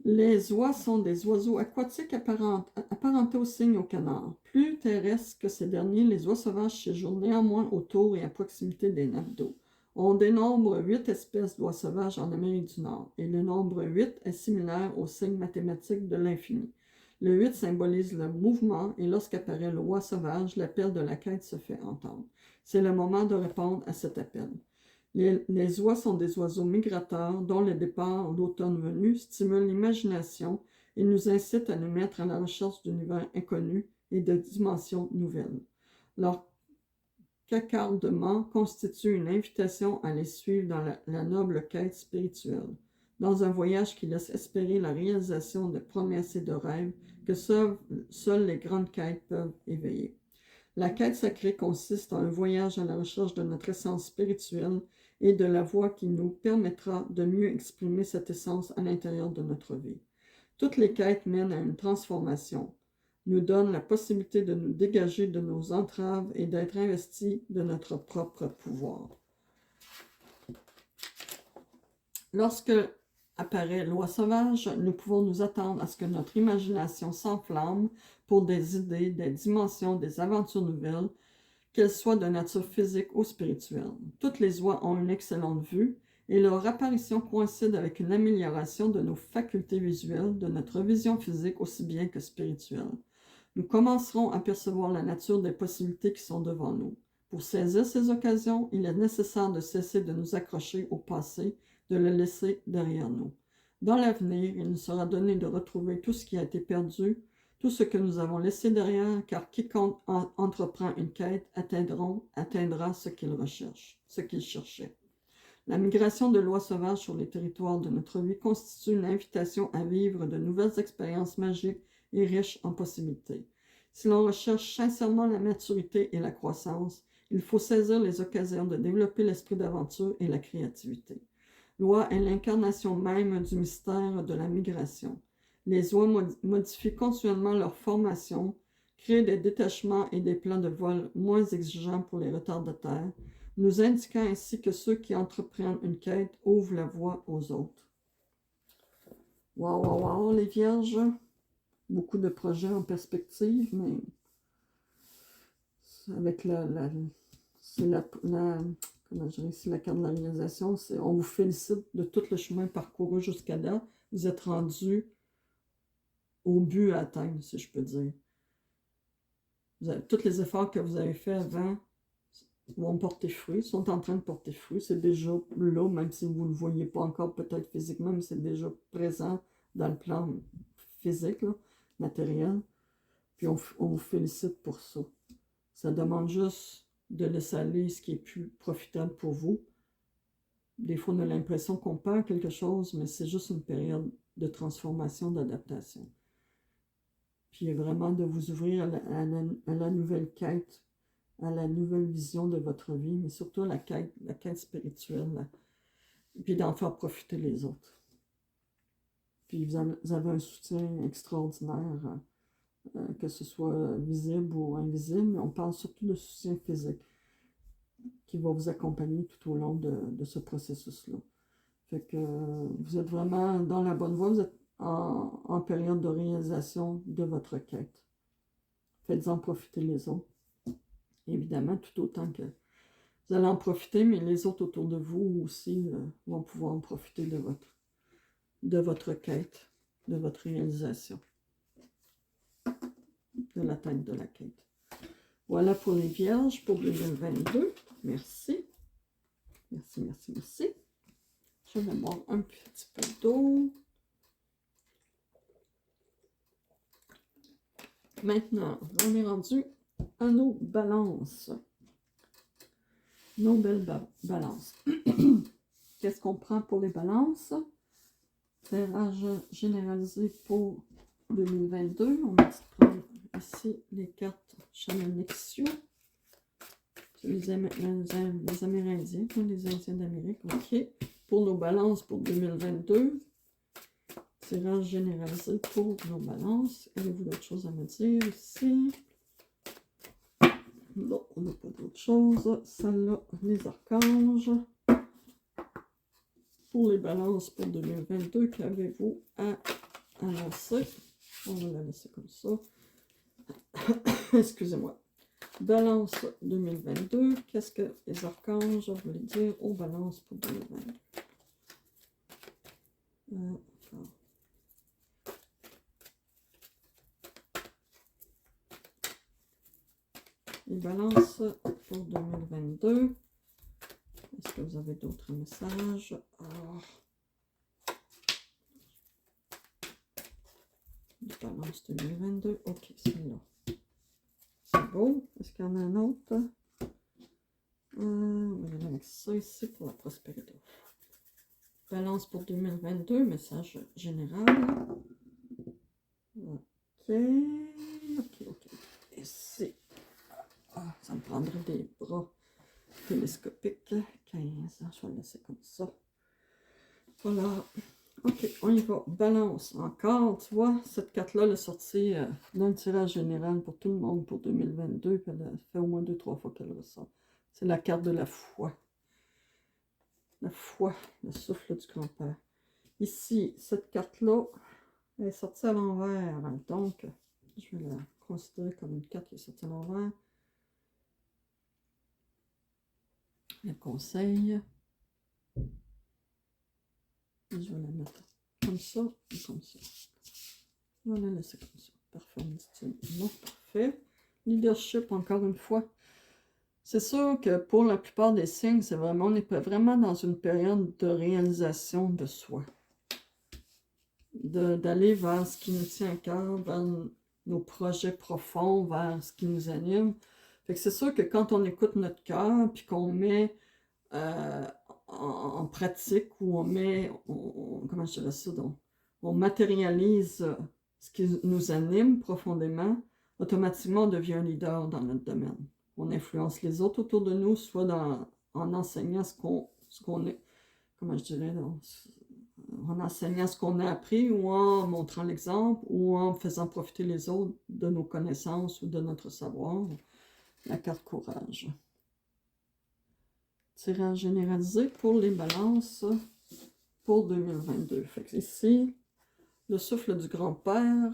Les oies sont des oiseaux aquatiques apparentés aux cygnes et aux canards. Plus terrestres que ces derniers, les oies sauvages séjournent néanmoins autour et à proximité des nappes d'eau. On dénombre 8 espèces d'oies sauvages en Amérique du Nord, et le nombre 8 est similaire au signe mathématique de l'infini. Le 8 symbolise le mouvement, et lorsqu'apparaît l'oie sauvage, l'appel de la quête se fait entendre. C'est le moment de répondre à cet appel. Les oies sont des oiseaux migrateurs dont le départ, l'automne venu, stimule l'imagination et nous incite à nous mettre à la recherche d'univers inconnus et de dimensions nouvelles. Leur cacardement constitue une invitation à les suivre dans la noble quête spirituelle, dans un voyage qui laisse espérer la réalisation de promesses et de rêves que seules les grandes quêtes peuvent éveiller. La quête sacrée consiste en un voyage à la recherche de notre essence spirituelle et de la voie qui nous permettra de mieux exprimer cette essence à l'intérieur de notre vie. Toutes les quêtes mènent à une transformation, nous donnent la possibilité de nous dégager de nos entraves et d'être investis de notre propre pouvoir. Lorsque apparaît l'oie sauvage, nous pouvons nous attendre à ce que notre imagination s'enflamme pour des idées, des dimensions, des aventures nouvelles, qu'elles soient de nature physique ou spirituelle. Toutes les oies ont une excellente vue et leur apparition coïncide avec une amélioration de nos facultés visuelles, de notre vision physique aussi bien que spirituelle. Nous commencerons à percevoir la nature des possibilités qui sont devant nous. Pour saisir ces occasions, il est nécessaire de cesser de nous accrocher au passé, de le laisser derrière nous. Dans l'avenir, il nous sera donné de retrouver tout ce qui a été perdu, tout ce que nous avons laissé derrière, car quiconque entreprend une quête atteindra ce qu'il recherche, ce qu'il cherchait. La migration de l'oie sauvage sur les territoires de notre vie constitue une invitation à vivre de nouvelles expériences magiques et riches en possibilités. Si l'on recherche sincèrement la maturité et la croissance, il faut saisir les occasions de développer l'esprit d'aventure et la créativité. L'oie est l'incarnation même du mystère de la migration. Les oies modifient continuellement leur formation, créent des détachements et des plans de vol moins exigeants pour les retardataires, nous indiquant ainsi que ceux qui entreprennent une quête ouvrent la voie aux autres. Waouh, waouh, waouh, les vierges! Beaucoup de projets en perspective, mais avec comment je dirais, ici, la carte de la réalisation, on vous félicite de tout le chemin parcouru jusqu'à là. Vous êtes rendu au but à atteindre, si je peux dire. Tous les efforts que vous avez faits avant vont porter fruit, sont en train de porter fruit. C'est déjà là, même si vous ne le voyez pas encore peut-être physiquement, mais c'est déjà présent dans le plan physique, là, matériel. Puis on vous félicite pour ça. Ça demande juste de laisser aller ce qui est plus profitable pour vous. Des fois, on a l'impression qu'on perd quelque chose, mais c'est juste une période de transformation, d'adaptation. Puis vraiment de vous ouvrir à la nouvelle quête, à la nouvelle vision de votre vie, mais surtout à la quête spirituelle, puis d'en faire profiter les autres. Puis vous avez un soutien extraordinaire, que ce soit visible ou invisible, mais on parle surtout de soutien physique qui va vous accompagner tout au long de ce processus-là. Fait que vous êtes vraiment dans la bonne voie, vous êtes en période de réalisation de votre quête. Faites-en profiter les autres. Évidemment, tout autant que vous allez en profiter, mais les autres autour de vous aussi vont pouvoir en profiter de votre quête, de votre réalisation, de l'atteinte de la quête. Voilà pour les vierges pour 2022. Merci. Merci, merci, merci. Je vais boire un petit peu d'eau. Maintenant, on est rendu à nos balances. Nos belles balances. Qu'est-ce qu'on prend pour les balances? Tirage généralisé pour 2022. On va prendre ici les cartes Chaman Nexio. C'est les Amérindiens, les Indiens d'Amérique. OK. Pour nos balances pour 2022. Tirage généralisé pour nos balances. Avez-vous d'autres choses à me dire ici? Non, on n'a pas d'autre chose. Celle-là, les archanges. Pour les balances pour 2022, qu'avez-vous à annoncer? On va la laisser comme ça. Excusez-moi. Balance 2022. Qu'est-ce que les archanges voulaient dire aux balances pour 2022? Les balances pour 2022. Est-ce que vous avez d'autres messages? Alors, les balances 2022. OK, celui-là. C'est beau. Est-ce qu'il y en a un autre? On va y aller avec ça ici pour la prospérité. Balance pour 2022, message général. OK. Ici. Ah, ça me prendrait des bras télescopiques. 15. Je vais le laisser comme ça. Voilà. OK, on y va. Balance encore. Tu vois, cette carte-là, elle est sortie d'un tirage général pour tout le monde pour 2022. Puis elle fait au moins 2-3 fois qu'elle ressort. C'est la carte de la foi. La foi, le souffle du grand-père. Ici, cette carte-là, elle est sortie à l'envers. Donc, je vais la considérer comme une carte qui est sortie à l'envers. Le conseil. Et je vais la mettre comme ça et comme ça. On va la laisser comme ça. Parfait, non, parfait. Leadership, encore une fois. C'est sûr que pour la plupart des signes, c'est vraiment, on est vraiment dans une période de réalisation de soi. D'aller vers ce qui nous tient à cœur, vers nos projets profonds, vers ce qui nous anime. Fait que c'est sûr que quand on écoute notre cœur, puis qu'on met en pratique, ou on met, comment je dirais ça, donc, on matérialise ce qui nous anime profondément, Automatiquement, on devient un leader dans notre domaine. On influence les autres autour de nous, soit en enseignant ce qu'on est, comment je dirais, en enseignant ce qu'on a appris, ou en montrant l'exemple, ou en faisant profiter les autres de nos connaissances ou de notre savoir. La carte courage. Tirage généralisé pour les balances pour 2022. Fait que ici, le souffle du grand-père,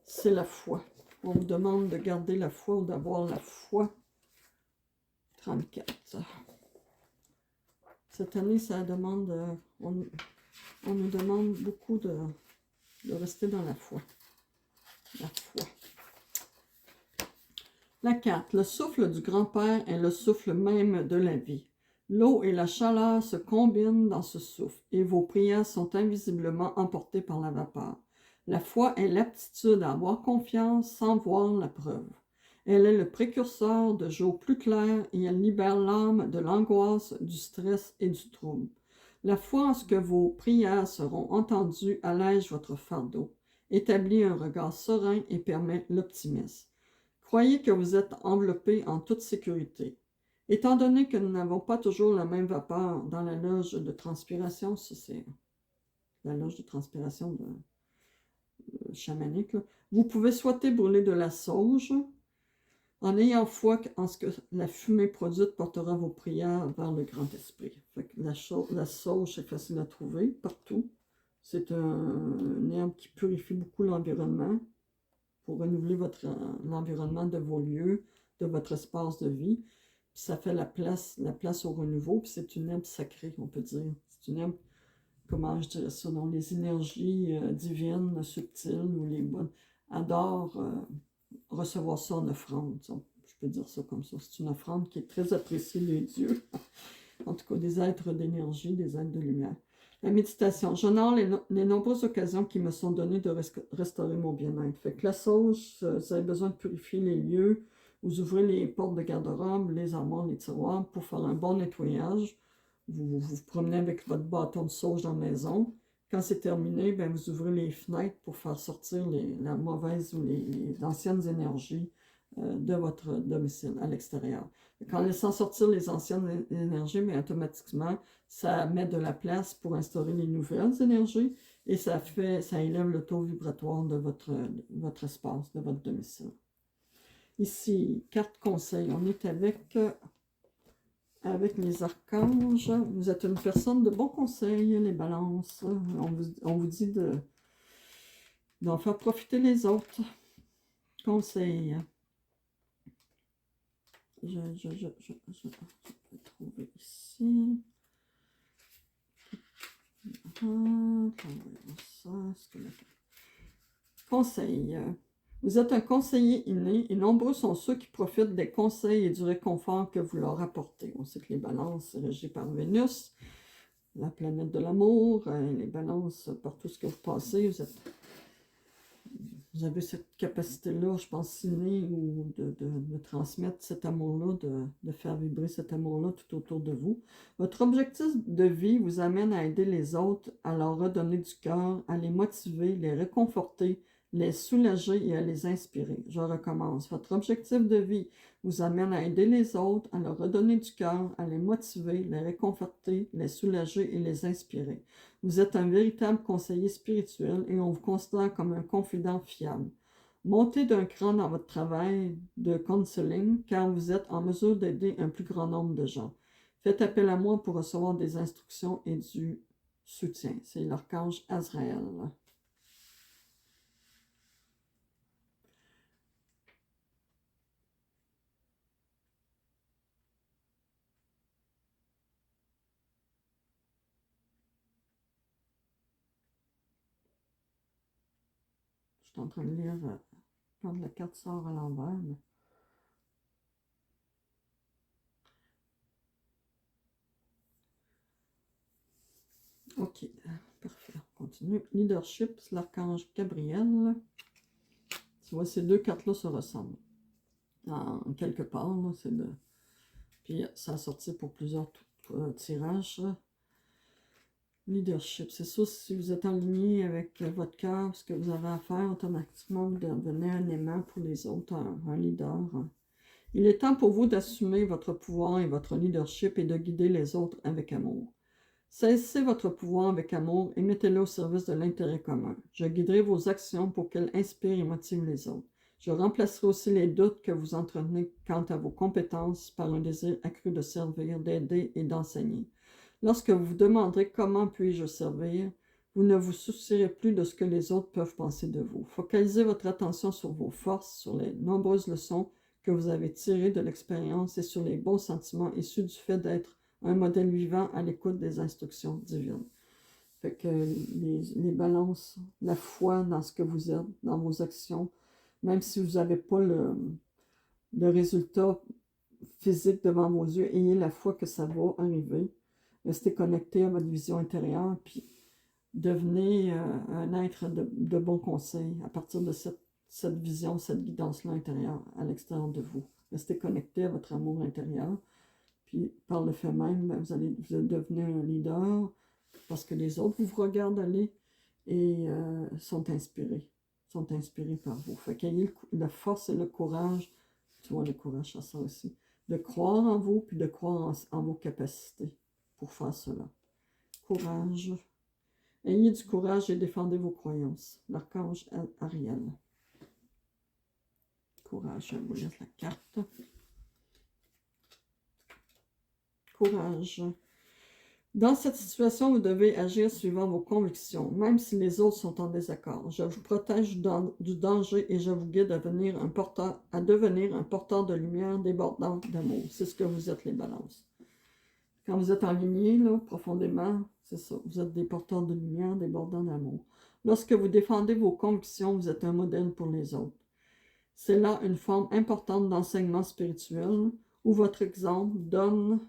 c'est la foi. On vous demande de garder la foi ou d'avoir la foi. 34. Cette année, ça demande, on nous demande beaucoup de rester dans la foi. La foi. La 4. Le souffle du grand-père est le souffle même de la vie. L'eau et la chaleur se combinent dans ce souffle et vos prières sont invisiblement emportées par la vapeur. La foi est l'aptitude à avoir confiance sans voir la preuve. Elle est le précurseur de jours plus clairs et elle libère l'âme de l'angoisse, du stress et du trouble. La foi en ce que vos prières seront entendues allège votre fardeau, établit un regard serein et permet l'optimisme. Croyez que vous êtes enveloppé en toute sécurité. Étant donné que nous n'avons pas toujours la même vapeur dans la loge de transpiration, ça c'est la loge de transpiration chamanique, là, vous pouvez souhaiter brûler de la sauge en ayant foi en ce que la fumée produite portera vos prières vers le grand esprit. Fait que la sauge, c'est facile à trouver partout. C'est un herbe qui purifie beaucoup l'environnement pour renouveler l'environnement de vos lieux, de votre espace de vie. Puis ça fait la place au renouveau, puis c'est une herbe sacrée, on peut dire. C'est une herbe, comment je dirais ça, dont les énergies divines, subtiles, ou les bonnes, adorent recevoir ça en offrande. Je peux dire ça comme ça. C'est une offrande qui est très appréciée des dieux. En tout cas, des êtres d'énergie, des êtres de lumière. La méditation. J'honore les nombreuses occasions qui me sont données de restaurer mon bien-être. Fait que la sauge, vous avez besoin de purifier les lieux. Vous ouvrez les portes de garde-robe, les armoires, les tiroirs pour faire un bon nettoyage. Vous promenez avec votre bâton de sauge dans la maison. Quand c'est terminé, bien, vous ouvrez les fenêtres pour faire sortir la mauvaise ou les anciennes énergies de votre domicile à l'extérieur. En laissant sortir les anciennes énergies, mais automatiquement, ça met de la place pour instaurer les nouvelles énergies et ça élève le taux vibratoire de votre espace, de votre domicile. Ici, carte conseil, on est avec les archanges. Vous êtes une personne de bon conseil, les balances. On vous dit d'en faire profiter les autres. Conseil. Je peux trouver ici. Conseil. Vous êtes un conseiller inné et nombreux sont ceux qui profitent des conseils et du réconfort que vous leur apportez. On sait que les balances sont régies par Vénus, la planète de l'amour, les balances par tout ce que vous passez. Vous avez cette capacité-là, je pense, innée ou de transmettre cet amour-là, de faire vibrer cet amour-là tout autour de vous. Votre objectif de vie vous amène à aider les autres, à leur redonner du cœur, à les motiver, les réconforter, les soulager et à les inspirer. Je recommence. Votre objectif de vie vous amène à aider les autres, à leur redonner du cœur, à les motiver, les réconforter, les soulager et les inspirer. Vous êtes un véritable conseiller spirituel et on vous considère comme un confident fiable. Montez d'un cran dans votre travail de counseling car vous êtes en mesure d'aider un plus grand nombre de gens. Faites appel à moi pour recevoir des instructions et du soutien. C'est l'archange Azraël. Je suis en train de lire quand la carte sort à l'envers. Mais... Ok, parfait. On continue. Leadership, c'est l'archange Gabriel. Tu vois, ces deux cartes-là se ressemblent. En quelque part, là, c'est de... Puis ça a sorti pour plusieurs tirages. Leadership. C'est sûr, si vous êtes en ligne avec votre cœur, ce que vous avez à faire, automatiquement, vous devenez un aimant pour les autres, un leader. Il est temps pour vous d'assumer votre pouvoir et votre leadership et de guider les autres avec amour. Saisissez votre pouvoir avec amour et mettez-le au service de l'intérêt commun. Je guiderai vos actions pour qu'elles inspirent et motivent les autres. Je remplacerai aussi les doutes que vous entretenez quant à vos compétences par un désir accru de servir, d'aider et d'enseigner. Lorsque vous vous demanderez comment puis-je servir, vous ne vous soucierez plus de ce que les autres peuvent penser de vous. Focalisez votre attention sur vos forces, sur les nombreuses leçons que vous avez tirées de l'expérience et sur les bons sentiments issus du fait d'être un modèle vivant à l'écoute des instructions divines. Fait que les balances, la foi dans ce que vous êtes, dans vos actions, même si vous n'avez pas le résultat physique devant vos yeux, ayez la foi que ça va arriver. Restez connecté à votre vision intérieure, puis devenez un être de bons conseils à partir de cette vision, cette guidance-là intérieure à l'extérieur de vous. Restez connecté à votre amour intérieur, puis par le fait même, vous allez devenir un leader parce que les autres vous regardent aller et sont inspirés par vous. Fait qu'ayez la force et le courage, tu vois, le courage, ça aussi, de croire en vous, puis de croire en vos capacités pour faire cela. Courage. Ayez du courage et défendez vos croyances. L'archange Ariel. Courage, je vais vous lire la carte. Courage. Dans cette situation, vous devez agir suivant vos convictions, même si les autres sont en désaccord. Je vous protège du danger et je vous guide à devenir un porteur de lumière débordant d'amour. C'est ce que vous êtes, les balances. Quand vous êtes alignés, là, profondément, c'est ça. Vous êtes des porteurs de lumière débordant d'amour. Lorsque vous défendez vos convictions, vous êtes un modèle pour les autres. C'est là une forme importante d'enseignement spirituel où votre exemple donne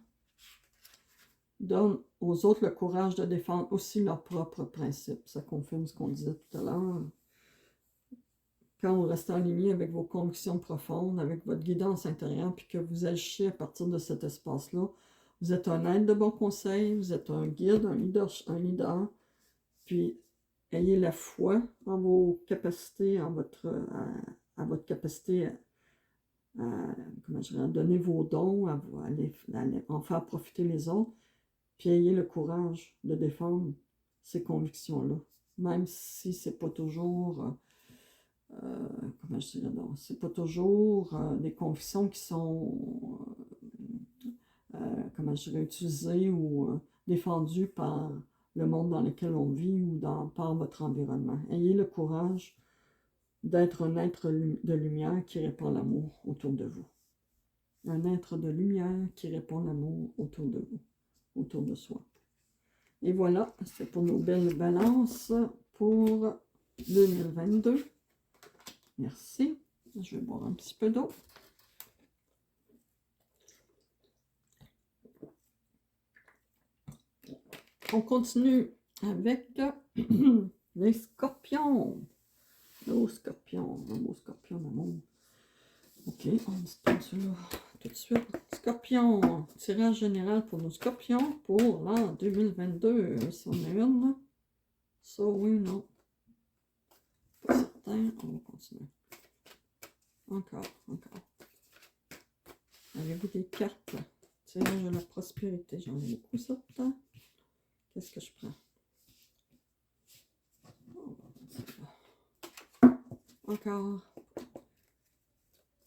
aux autres le courage de défendre aussi leurs propres principes. Ça confirme ce qu'on disait tout à l'heure. Quand vous restez aligné avec vos convictions profondes, avec votre guidance intérieure, puis que vous agissez à partir de cet espace-là, vous êtes un aide de bon conseil, vous êtes un guide, un leader, puis ayez la foi en vos capacités, à votre capacité à donner vos dons, à en faire profiter les autres, puis ayez le courage de défendre ces convictions-là, même si c'est pas toujours, c'est pas toujours des convictions qui sont, utilisées ou défendues par le monde dans lequel on vit ou par votre environnement. Ayez le courage d'être un être de lumière qui répand l'amour autour de vous. Un être de lumière qui répand l'amour autour de vous, autour de soi. Et voilà, c'est pour nos belles balances pour 2022. Merci. Je vais boire un petit peu d'eau. On continue avec les scorpions. Nos scorpions, d'amour. Ok, on se tourne celui-là tout de suite. Scorpion, tirage général pour nos scorpions pour l'an 2022. Si on a une, ça oui ou non. Pas certain, on va continuer. Encore. Avez-vous des cartes? Tirage de la prospérité, j'en ai beaucoup ça pourtant. Qu'est-ce que je prends? Encore.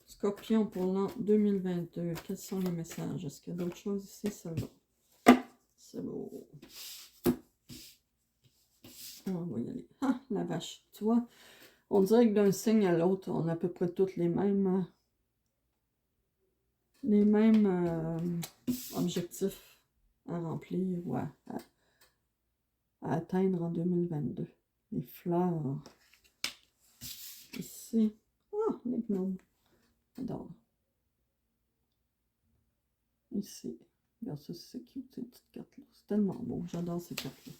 Scorpion pour l'an 2022. Quels sont les messages? Est-ce qu'il y a d'autres choses ici? C'est beau. On va y aller. Ah, la vache. Tu vois, on dirait que d'un signe à l'autre, on a à peu près toutes les mêmes objectifs à remplir ou à atteindre en 2022. Les fleurs. Ici. Ah, les gnomes. J'adore. Ici. Regarde ça, c'est cute, ces petites cartes-là. C'est tellement beau. J'adore ces cartes-là.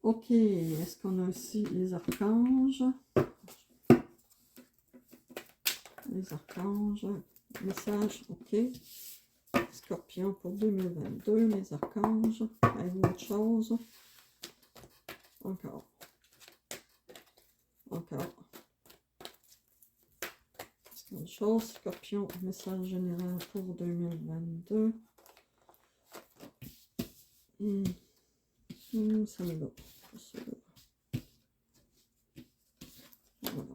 Ok. Est-ce qu'on a aussi les archanges? Les archanges. Message. Ok. Scorpion pour 2022, les archanges. Avez-vous autre chose? Encore. Encore. Est-ce qu'il y a autre chose? Scorpion, message général pour 2022. Ça me va. Voilà.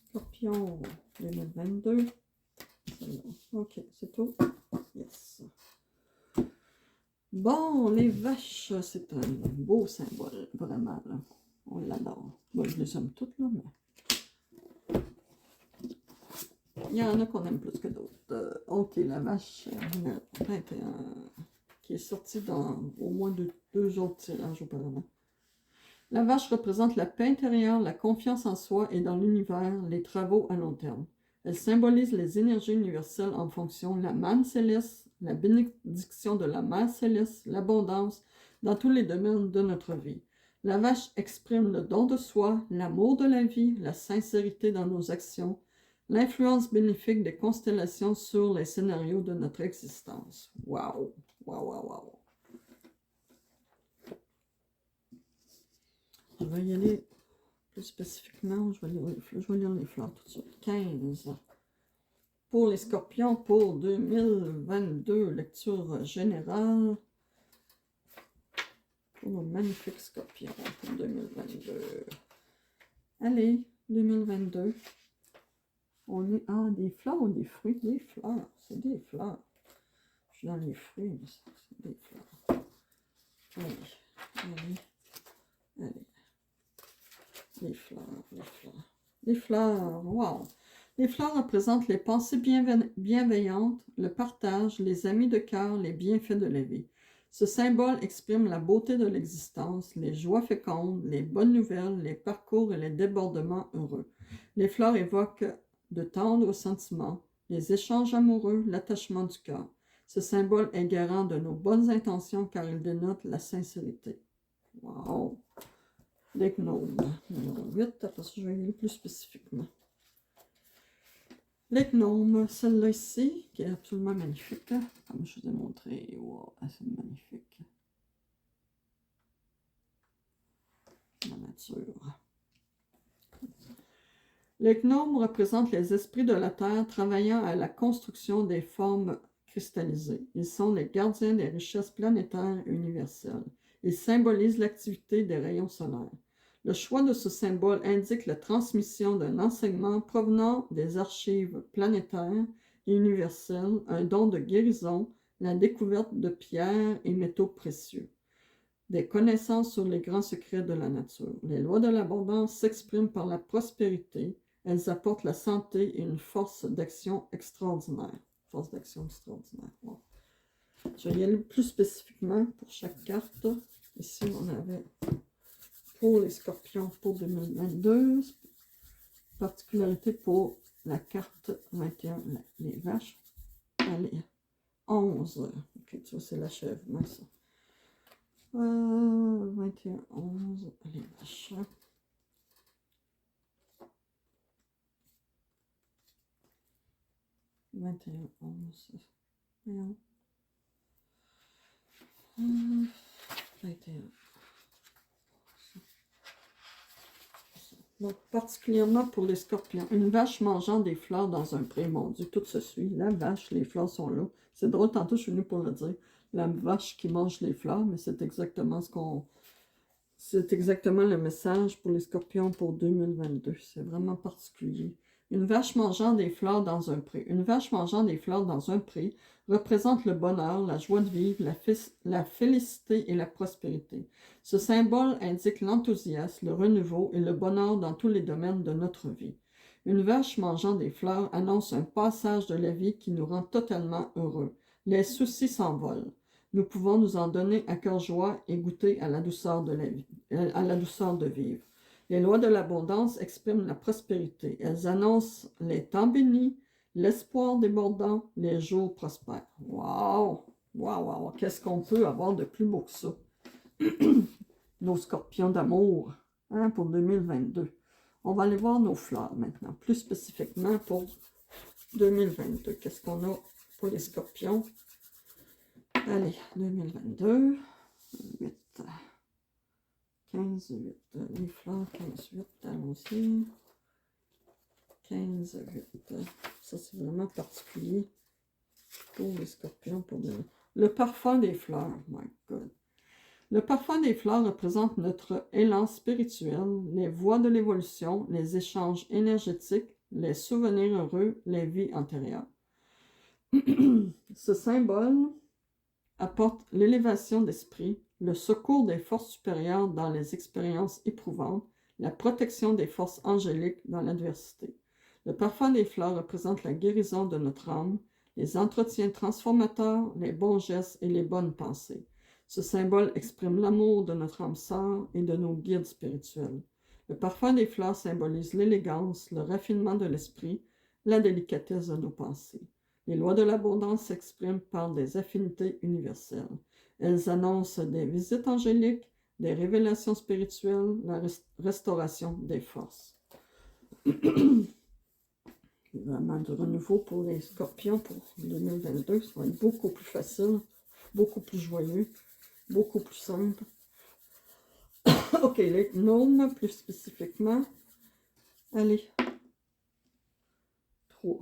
Scorpion 2022. Ok, c'est tout. Yes. Bon, les vaches, c'est un beau symbole, vraiment. Là. On l'adore. Bon, je les aime toutes, là, mais il y en a qu'on aime plus que d'autres. Ok, la vache 21, qui est sortie dans au moins deux autres tirages auparavant. La vache représente la paix intérieure, la confiance en soi et dans l'univers, les travaux à long terme. Elle symbolise les énergies universelles en fonction de la manne céleste, la bénédiction de la mère céleste, l'abondance dans tous les domaines de notre vie. La vache exprime le don de soi, l'amour de la vie, la sincérité dans nos actions, l'influence bénéfique des constellations sur les scénarios de notre existence. Waouh! Waouh, waouh, waouh! Je vais y aller plus spécifiquement. Je vais lire les fleurs tout de suite. 15. Pour les scorpions, pour 2022, lecture générale. Pour nos magnifiques scorpions pour 2022. Allez, 2022. On est à des fleurs ou des fruits? Des fleurs. C'est des fleurs. Je suis dans les fruits, mais c'est des fleurs. Allez. Les fleurs, les fleurs. Les fleurs, wow! Les fleurs représentent les pensées bienveillantes, le partage, les amis de cœur, les bienfaits de la vie. Ce symbole exprime la beauté de l'existence, les joies fécondes, les bonnes nouvelles, les parcours et les débordements heureux. Les fleurs évoquent de tendres sentiments, les échanges amoureux, l'attachement du cœur. Ce symbole est garant de nos bonnes intentions car il dénote la sincérité. Wow! Les gnomes, numéro 8, après ça je vais y aller plus spécifiquement. Les gnomes, celle-là ici, qui est absolument magnifique, comme je vous ai montré, wow, c'est magnifique. La nature. Les gnomes représentent les esprits de la Terre travaillant à la construction des formes cristallisées. Ils sont les gardiens des richesses planétaires et universelles. Ils symbolisent l'activité des rayons solaires. Le choix de ce symbole indique la transmission d'un enseignement provenant des archives planétaires et universelles, un don de guérison, la découverte de pierres et métaux précieux, des connaissances sur les grands secrets de la nature. Les lois de l'abondance s'expriment par la prospérité. Elles apportent la santé et une force d'action extraordinaire. Force d'action extraordinaire. Wow. Je vais y aller plus spécifiquement pour chaque carte. Ici, on avait pour les scorpions pour 2022. Particularité pour la carte 21, les vaches. Allez, 11. Ok, tu vois, c'est l'achèvement, ça. 21, 11, les vaches. « 21, 11. 21. Donc, particulièrement pour les scorpions. Une vache mangeant des fleurs dans un pré. Mon Dieu, tout se suit. La vache, les fleurs sont là. C'est drôle, tantôt je suis venue pour le dire. La vache qui mange les fleurs, mais c'est exactement ce qu'on... C'est exactement le message pour les scorpions pour 2022. C'est vraiment particulier. Une vache mangeant des fleurs dans un pré. Une vache mangeant des fleurs dans un pré représente le bonheur, la joie de vivre, la félicité et la prospérité. Ce symbole indique l'enthousiasme, le renouveau et le bonheur dans tous les domaines de notre vie. Une vache mangeant des fleurs annonce un passage de la vie qui nous rend totalement heureux. Les soucis s'envolent. Nous pouvons nous en donner à cœur joie et goûter à la douceur de la vie, à la douceur de vivre. Les lois de l'abondance expriment la prospérité. Elles annoncent les temps bénis, l'espoir débordant, les jours prospères. Wow! Wow, wow! Qu'est-ce qu'on peut avoir de plus beau que ça? Nos scorpions d'amour, hein, pour 2022. On va aller voir nos fleurs maintenant, plus spécifiquement pour 2022. Qu'est-ce qu'on a pour les scorpions. Allez, 2022, 8, 15, 8, les fleurs, 15, 8, allons-y. 15, 8, ça c'est vraiment particulier pour les scorpions. Le parfum des fleurs, my God. Le parfum des fleurs représente notre élan spirituel, les voies de l'évolution, les échanges énergétiques, les souvenirs heureux, les vies antérieures. Ce symbole apporte l'élévation d'esprit, le secours des forces supérieures dans les expériences éprouvantes, la protection des forces angéliques dans l'adversité. Le parfum des fleurs représente la guérison de notre âme, les entretiens transformateurs, les bons gestes et les bonnes pensées. Ce symbole exprime l'amour de notre âme sœur et de nos guides spirituels. Le parfum des fleurs symbolise l'élégance, le raffinement de l'esprit, la délicatesse de nos pensées. Les lois de l'abondance s'expriment par des affinités universelles. Elles annoncent des visites angéliques, des révélations spirituelles, la restauration des forces. Vraiment du renouveau pour les scorpions pour 2022. Ça va être beaucoup plus facile, beaucoup plus joyeux, beaucoup plus simple. Ok, les gnomes plus spécifiquement. Allez. 3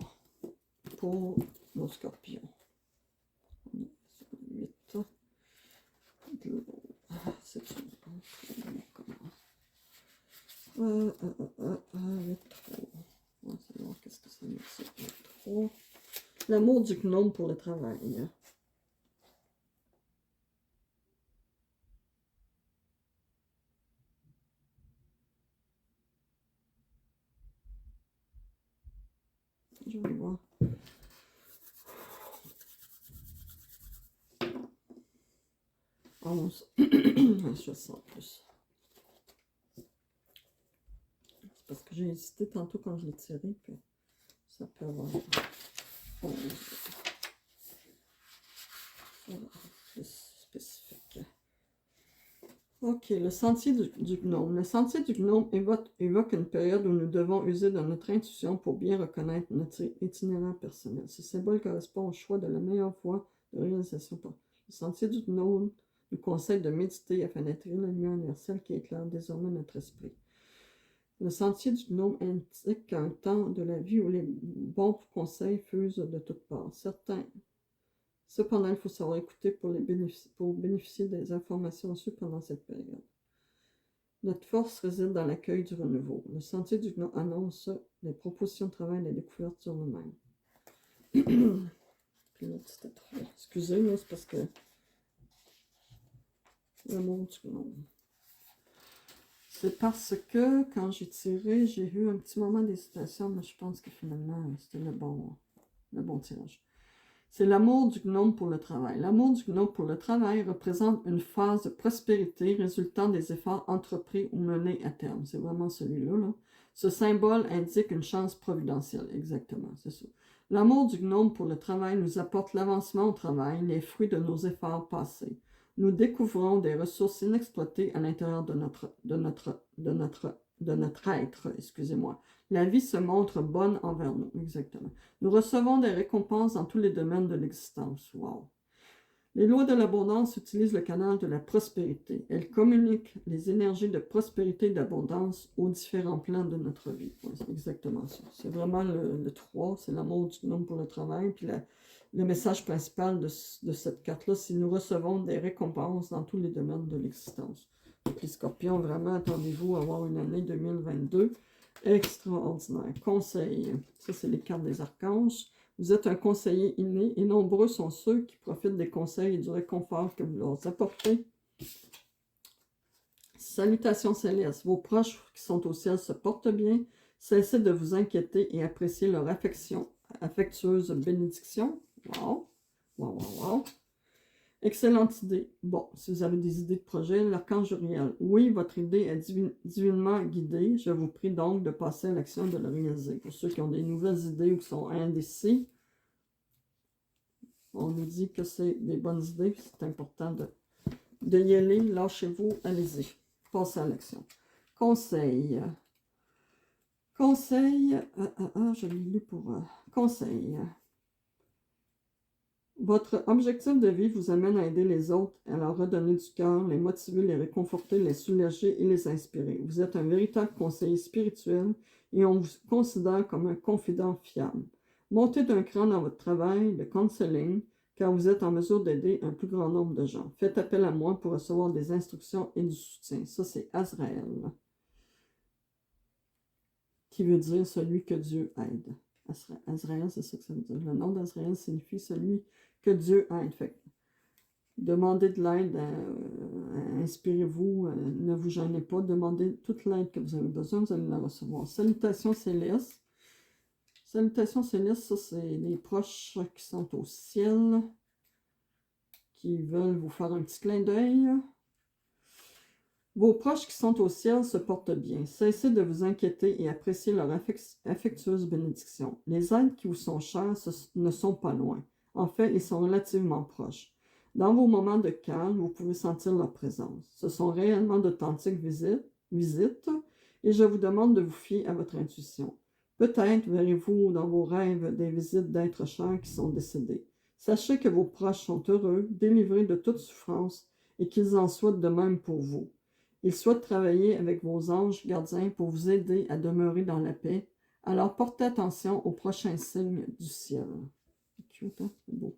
pour nos scorpions. 8. C'est tout. 8, 3. On va savoir qu'est-ce que ça met ça. 3. L'amour du gnome pour le travail. Je vais voir. Je sens plus. C'est parce que j'ai hésité tantôt quand je l'ai tiré, puis ça peut avoir 11. Voilà, plus spécifique. Ok, le sentier du gnome. Le sentier du gnome évoque une période où nous devons user de notre intuition pour bien reconnaître notre itinéraire personnel. Ce symbole correspond au choix de la meilleure voie de réalisation. Le sentier du gnome nous conseille de méditer afin d'attirer la lumière universelle qui éclaire désormais notre esprit. Le sentier du gnome indique un temps de la vie où les bons conseils fusent de toutes parts. Cependant, il faut savoir écouter pour bénéficier des informations reçues pendant cette période. Notre force réside dans l'accueil du renouveau. Le sentier du gnome annonce les propositions de travail et les découvertes sur nous-mêmes. Puis l'autre, c'était 3. Excusez, mais c'est parce que l'amour du gnome. C'est parce que quand j'ai tiré, j'ai eu un petit moment d'hésitation, mais je pense que finalement, c'était le bon tirage. C'est l'amour du gnome pour le travail. L'amour du gnome pour le travail représente une phase de prospérité résultant des efforts entrepris ou menés à terme. C'est vraiment celui-là. Là. Ce symbole indique une chance providentielle. Exactement, c'est ça. L'amour du gnome pour le travail nous apporte l'avancement au travail, les fruits de nos efforts passés. Nous découvrons des ressources inexploitées à l'intérieur de notre être. Excusez-moi. La vie se montre bonne envers nous. Exactement. Nous recevons des récompenses dans tous les domaines de l'existence. Wow. Les lois de l'abondance utilisent le canal de la prospérité. Elles communiquent les énergies de prospérité et d'abondance aux différents plans de notre vie. Ouais, c'est exactement ça. C'est vraiment le 3, c'est l'amour du gnome pour le travail. Puis le message principal de cette carte-là, c'est nous recevons des récompenses dans tous les domaines de l'existence. Donc les scorpions, vraiment, attendez-vous à avoir une année 2022 extraordinaire. Conseil. Ça, c'est les cartes des archanges. Vous êtes un conseiller inné et nombreux sont ceux qui profitent des conseils et du réconfort que vous leur apportez. Salutations célestes. Vos proches qui sont au ciel se portent bien. Cessez de vous inquiéter et appréciez leur affectueuse bénédiction. Wow! Wow, wow, wow! Excellente idée. Bon, si vous avez des idées de projet, l'archange Uriel. Oui, votre idée est divinement guidée. Je vous prie donc de passer à l'action de le réaliser. Pour ceux qui ont des nouvelles idées ou qui sont indécis, on nous dit que c'est des bonnes idées. C'est important de y aller. Lâchez-vous, allez-y. Passez à l'action. Conseil. Conseil. Je l'ai lu pour conseil. Votre objectif de vie vous amène à aider les autres, à leur redonner du cœur, les motiver, les réconforter, les soulager et les inspirer. Vous êtes un véritable conseiller spirituel et on vous considère comme un confident fiable. Montez d'un cran dans votre travail de counseling car vous êtes en mesure d'aider un plus grand nombre de gens. Faites appel à moi pour recevoir des instructions et du soutien. Ça, c'est Azraël, qui veut dire celui que Dieu aide. Azraël, c'est ça que ça veut dire. Le nom d'Azraël signifie celui que Dieu aide. Fait que demandez de l'aide, inspirez-vous, ne vous gênez pas, demandez toute l'aide que vous avez besoin, vous allez la recevoir. Salutations célestes. Salutations célestes, ça c'est les proches qui sont au ciel, qui veulent vous faire un petit clin d'œil. Vos proches qui sont au ciel se portent bien. Cessez de vous inquiéter et appréciez leur affectueuse bénédiction. Les aides qui vous sont chères ne sont pas loin. En fait, ils sont relativement proches. Dans vos moments de calme, vous pouvez sentir leur présence. Ce sont réellement d'authentiques visites et je vous demande de vous fier à votre intuition. Peut-être verrez-vous dans vos rêves des visites d'êtres chers qui sont décédés. Sachez que vos proches sont heureux, délivrés de toute souffrance et qu'ils en souhaitent de même pour vous. Ils souhaitent travailler avec vos anges gardiens pour vous aider à demeurer dans la paix. Alors portez attention aux prochains signes du ciel. Cute, hein? C'est beau.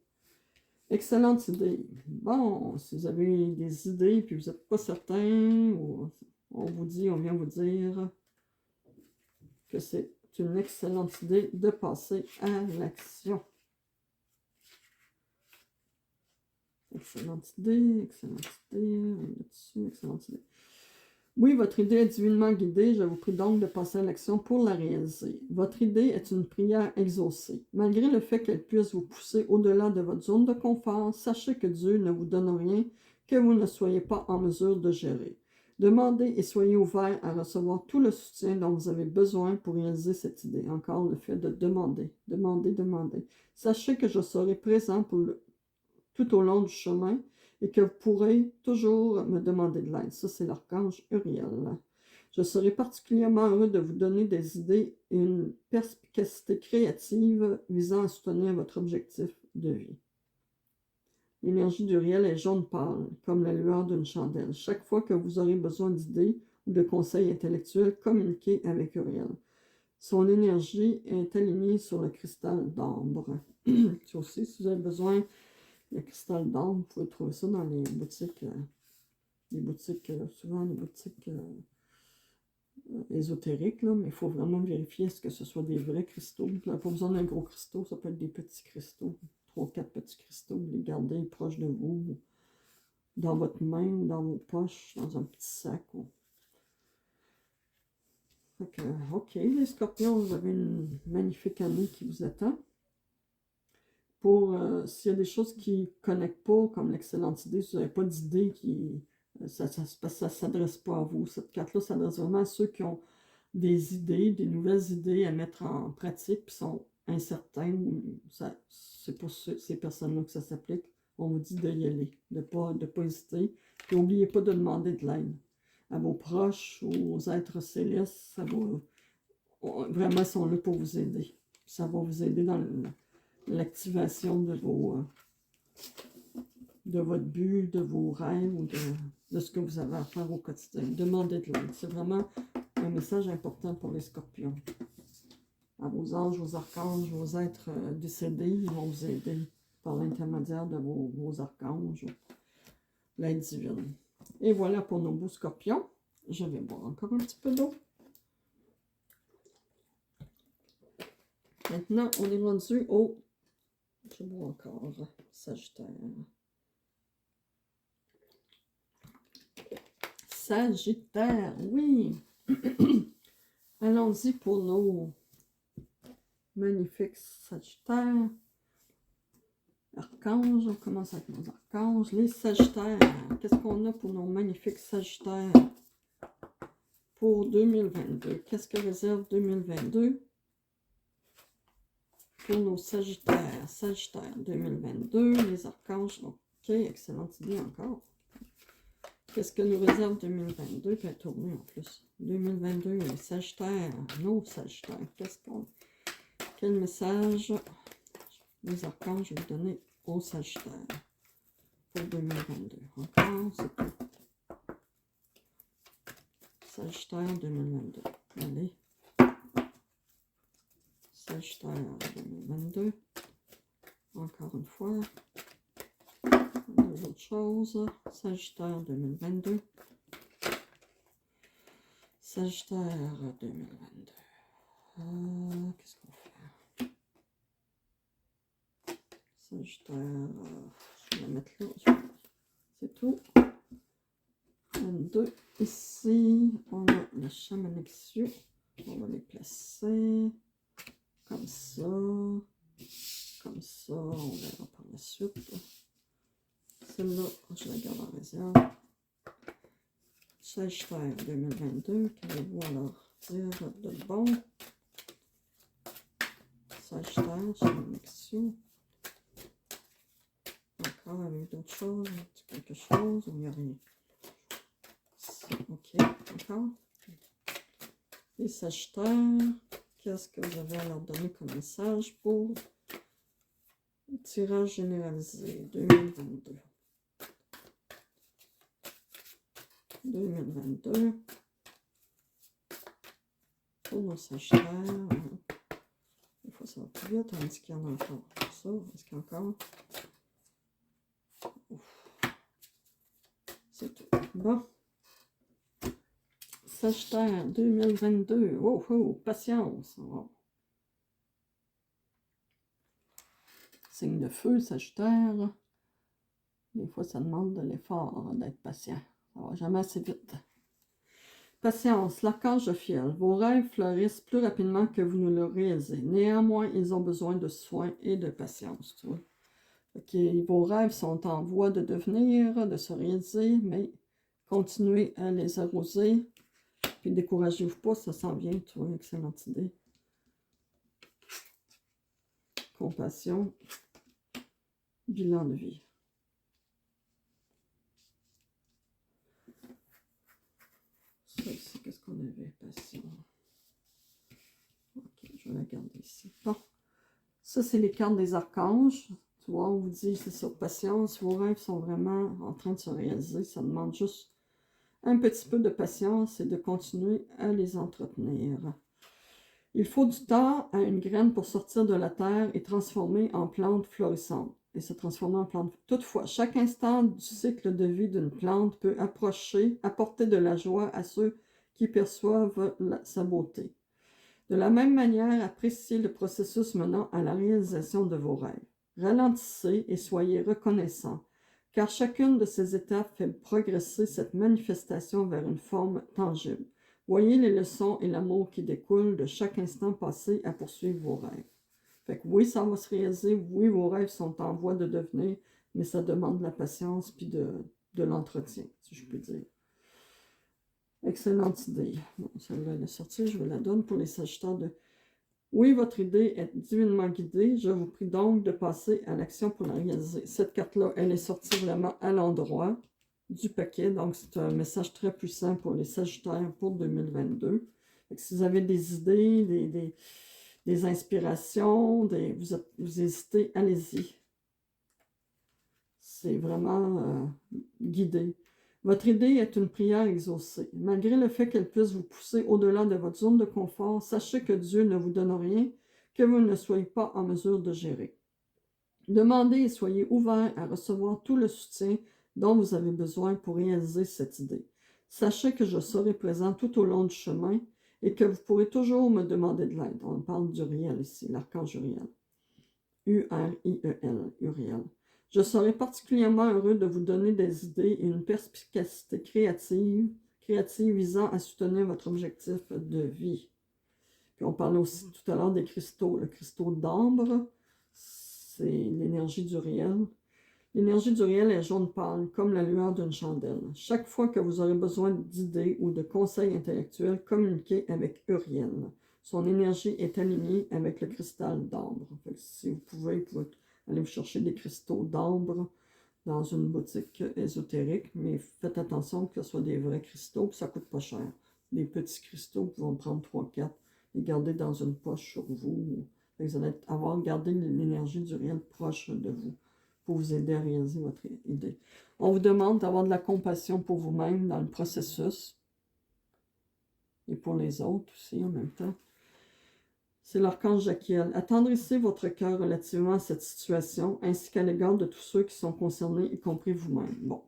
Excellente idée. Bon, si vous avez des idées et vous n'êtes pas certain, on vient vous dire que c'est une excellente idée de passer à l'action. Excellente idée, on est dessus, excellente idée. Oui, votre idée est divinement guidée. Je vous prie donc de passer à l'action pour la réaliser. Votre idée est une prière exaucée. Malgré le fait qu'elle puisse vous pousser au-delà de votre zone de confort, sachez que Dieu ne vous donne rien que vous ne soyez pas en mesure de gérer. Demandez et soyez ouverts à recevoir tout le soutien dont vous avez besoin pour réaliser cette idée. Encore le fait de demander. Sachez que je serai présent tout au long du chemin et que vous pourrez toujours me demander de l'aide. Ça, c'est l'archange Uriel. Je serai particulièrement heureux de vous donner des idées et une perspicacité créative visant à soutenir votre objectif de vie. L'énergie d'Uriel est jaune pâle, comme la lueur d'une chandelle. Chaque fois que vous aurez besoin d'idées ou de conseils intellectuels, communiquez avec Uriel. Son énergie est alignée sur le cristal d'ambre. Ça aussi, si vous avez besoin le cristal d'ambre, vous pouvez trouver ça dans les boutiques, souvent les boutiques ésotériques, là, mais il faut vraiment vérifier est-ce que ce soit des vrais cristaux. Vous n'avez pas besoin d'un gros cristaux, ça peut être des petits cristaux, 3 ou 4 petits cristaux, vous les gardez proches de vous, dans votre main, dans vos poches, dans un petit sac. Fait que, ok, les scorpions, vous avez une magnifique année qui vous attend. Pour s'il y a des choses qui ne connectent pas, comme l'excellente idée, si vous n'avez pas d'idée, ça ne s'adresse pas à vous. Cette carte-là s'adresse vraiment à ceux qui ont des idées, des nouvelles idées à mettre en pratique, puis sont incertains. C'est pour ces personnes-là que ça s'applique. On vous dit d'y aller, de ne pas hésiter. Et n'oubliez pas de demander de l'aide à vos proches, aux êtres célestes. Vraiment, ils sont là pour vous aider. Ça va vous aider dans l'activation de votre but, de vos rêves ou de ce que vous avez à faire au quotidien. Demandez de l'aide. C'est vraiment un message important pour les scorpions. À vos anges, vos archanges, vos êtres décédés, ils vont vous aider par l'intermédiaire de vos archanges, l'aide divine. Et voilà pour nos beaux scorpions. Je vais boire encore un petit peu d'eau. Maintenant, on est rendu au... Je bois encore. Sagittaire. Sagittaire, oui. Allons-y pour nos magnifiques Sagittaires. Archanges, on commence avec nos archanges. Les Sagittaires, qu'est-ce qu'on a pour nos magnifiques Sagittaires pour 2022? Qu'est-ce que réserve 2022 pour nos Sagittaires? Sagittaire 2022, les archanges. Ok, excellente idée encore. Qu'est-ce que nous réserve 2022? Puis elle tourne en plus. 2022, les Sagittaires, nos Sagittaires. Quel message les archanges vont donner au Sagittaire pour 2022. Encore, c'est tout. Sagittaire 2022. Allez. Sagittaire 2022. Encore une fois. Deux autres choses. Sagittaire 2022. Sagittaire 2022. Qu'est-ce qu'on fait? Sagittaire, je vais la mettre là. C'est tout. 22. Ici, on a le chamanixio. On va les placer comme ça. Comme ça, on verra par la suite. Celle-là, je la garde en réserve. Sagittaire 2022, qu'allez-vous alors dire de bon? Sagittaire, chamanixio. Encore avec d'autres choses, quelque chose, ou il n'y a rien. Ok, encore. Les Sagittaires, qu'est-ce que vous avez à leur donner comme message pour le tirage généralisé 2022? 2022 pour nos Sagittaires. Des fois ça va plus vite, tandis qu'il y en a encore. Ça, est-ce qu'il y a encore? C'est tout. Bon. Sagittaire 2022. Oh, oh, patience. Oh. Signe de feu, Sagittaire. Des fois, ça demande de l'effort d'être patient. Ça va jamais assez vite. Patience, l'archange Jophiel. Vos rêves fleurissent plus rapidement que vous ne le réalisez. Néanmoins, ils ont besoin de soins et de patience. Tu vois? Okay, vos rêves sont en voie de devenir, de se réaliser, mais continuez à les arroser. Puis découragez-vous pas, ça s'en vient, tu vois, excellente idée. Compassion, bilan de vie. Ça ici, qu'est-ce qu'on avait? Passion. Ok, je vais la garder ici. Bon, ça c'est les cartes des archanges. Tu vois, on vous dit, c'est ça, patience. Vos rêves sont vraiment en train de se réaliser. Ça demande juste un petit peu de patience et de continuer à les entretenir. Il faut du temps à une graine pour sortir de la terre et transformer en plante florissante. Et se transformer en plante. Toutefois, chaque instant du cycle de vie d'une plante peut apporter de la joie à ceux qui perçoivent sa beauté. De la même manière, appréciez le processus menant à la réalisation de vos rêves. Ralentissez et soyez reconnaissants, car chacune de ces étapes fait progresser cette manifestation vers une forme tangible. Voyez les leçons et l'amour qui découlent de chaque instant passé à poursuivre vos rêves. Fait que oui, ça va se réaliser, oui, vos rêves sont en voie de devenir, mais ça demande de la patience puis de l'entretien, si je peux dire. Excellente idée. Bon, celle-là, elle est sortie, je vous la donne pour les Sagittaires de... Oui, votre idée est divinement guidée. Je vous prie donc de passer à l'action pour la réaliser. Cette carte-là, elle est sortie vraiment à l'endroit du paquet. Donc, c'est un message très puissant pour les Sagittaires pour 2022. Si vous avez des idées, des inspirations, vous hésitez, allez-y. C'est vraiment guidé. Votre idée est une prière exaucée. Malgré le fait qu'elle puisse vous pousser au-delà de votre zone de confort, sachez que Dieu ne vous donne rien que vous ne soyez pas en mesure de gérer. Demandez et soyez ouverts à recevoir tout le soutien dont vous avez besoin pour réaliser cette idée. Sachez que je serai présent tout au long du chemin et que vous pourrez toujours me demander de l'aide. On parle d'Uriel ici, l'archange Uriel. U-R-I-E-L, Uriel. Je serai particulièrement heureux de vous donner des idées et une perspicacité créative visant à soutenir votre objectif de vie. Puis on parlait aussi tout à l'heure des cristaux. Le cristaux d'ambre, c'est l'énergie du réel. L'énergie du réel est jaune pâle, comme la lueur d'une chandelle. Chaque fois que vous aurez besoin d'idées ou de conseils intellectuels, communiquez avec Uriel. Son énergie est alignée avec le cristal d'ambre. Si vous pouvez aller vous chercher des cristaux d'ambre dans une boutique ésotérique, mais faites attention que ce soit des vrais cristaux, que ça ne coûte pas cher. Des petits cristaux, vous pouvez en prendre 3-4 et garder dans une poche sur vous. Vous allez avoir gardé l'énergie du réel proche de vous pour vous aider à réaliser votre idée. On vous demande d'avoir de la compassion pour vous-même dans le processus et pour les autres aussi en même temps. C'est l'archange Jaquiel. Attendrissez votre cœur relativement à cette situation, ainsi qu'à l'égard de tous ceux qui sont concernés, y compris vous-même. Bon.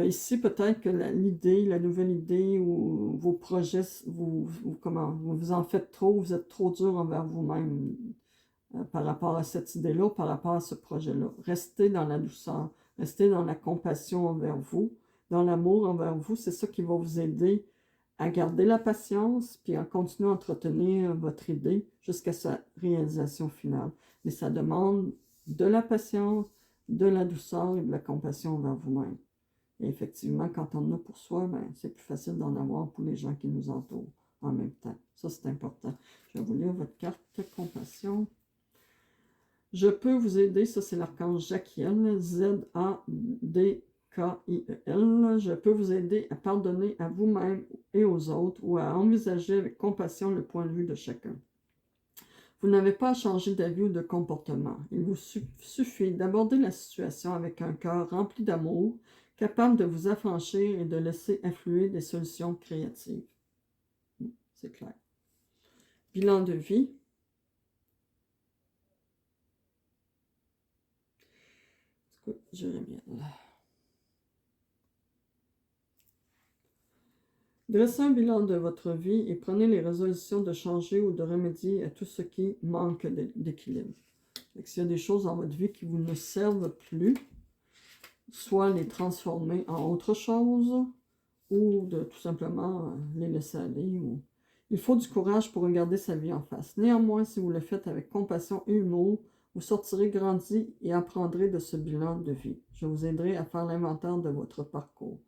Ici, peut-être que l'idée, la nouvelle idée ou vos projets, vous en faites trop, vous êtes trop dur envers vous-même par rapport à cette idée-là, par rapport à ce projet-là. Restez dans la douceur, restez dans la compassion envers vous, dans l'amour envers vous. C'est ça qui va vous aider à garder la patience, puis à continuer à entretenir votre idée jusqu'à sa réalisation finale. Mais ça demande de la patience, de la douceur et de la compassion envers vous-même. Et effectivement, quand on en a pour soi, ben, c'est plus facile d'en avoir pour les gens qui nous entourent en même temps. Ça, c'est important. Je vais vous lire votre carte compassion. Je peux vous aider, ça c'est l'archange Jaquiel, Z-A-D-K-I-E-L. Je peux vous aider à pardonner à vous-même et aux autres ou à envisager avec compassion le point de vue de chacun. Vous n'avez pas à changer d'avis ou de comportement. Il vous suffit d'aborder la situation avec un cœur rempli d'amour, capable de vous affranchir et de laisser affluer des solutions créatives. C'est clair. Bilan de vie. Jérémiel. Dressez un bilan de votre vie et prenez les résolutions de changer ou de remédier à tout ce qui manque d'équilibre. S'il y a des choses dans votre vie qui vous ne servent plus, soit les transformer en autre chose ou de tout simplement les laisser aller. Il faut du courage pour regarder sa vie en face. Néanmoins, si vous le faites avec compassion et humour, vous sortirez grandi et apprendrez de ce bilan de vie. Je vous aiderai à faire l'inventaire de votre parcours.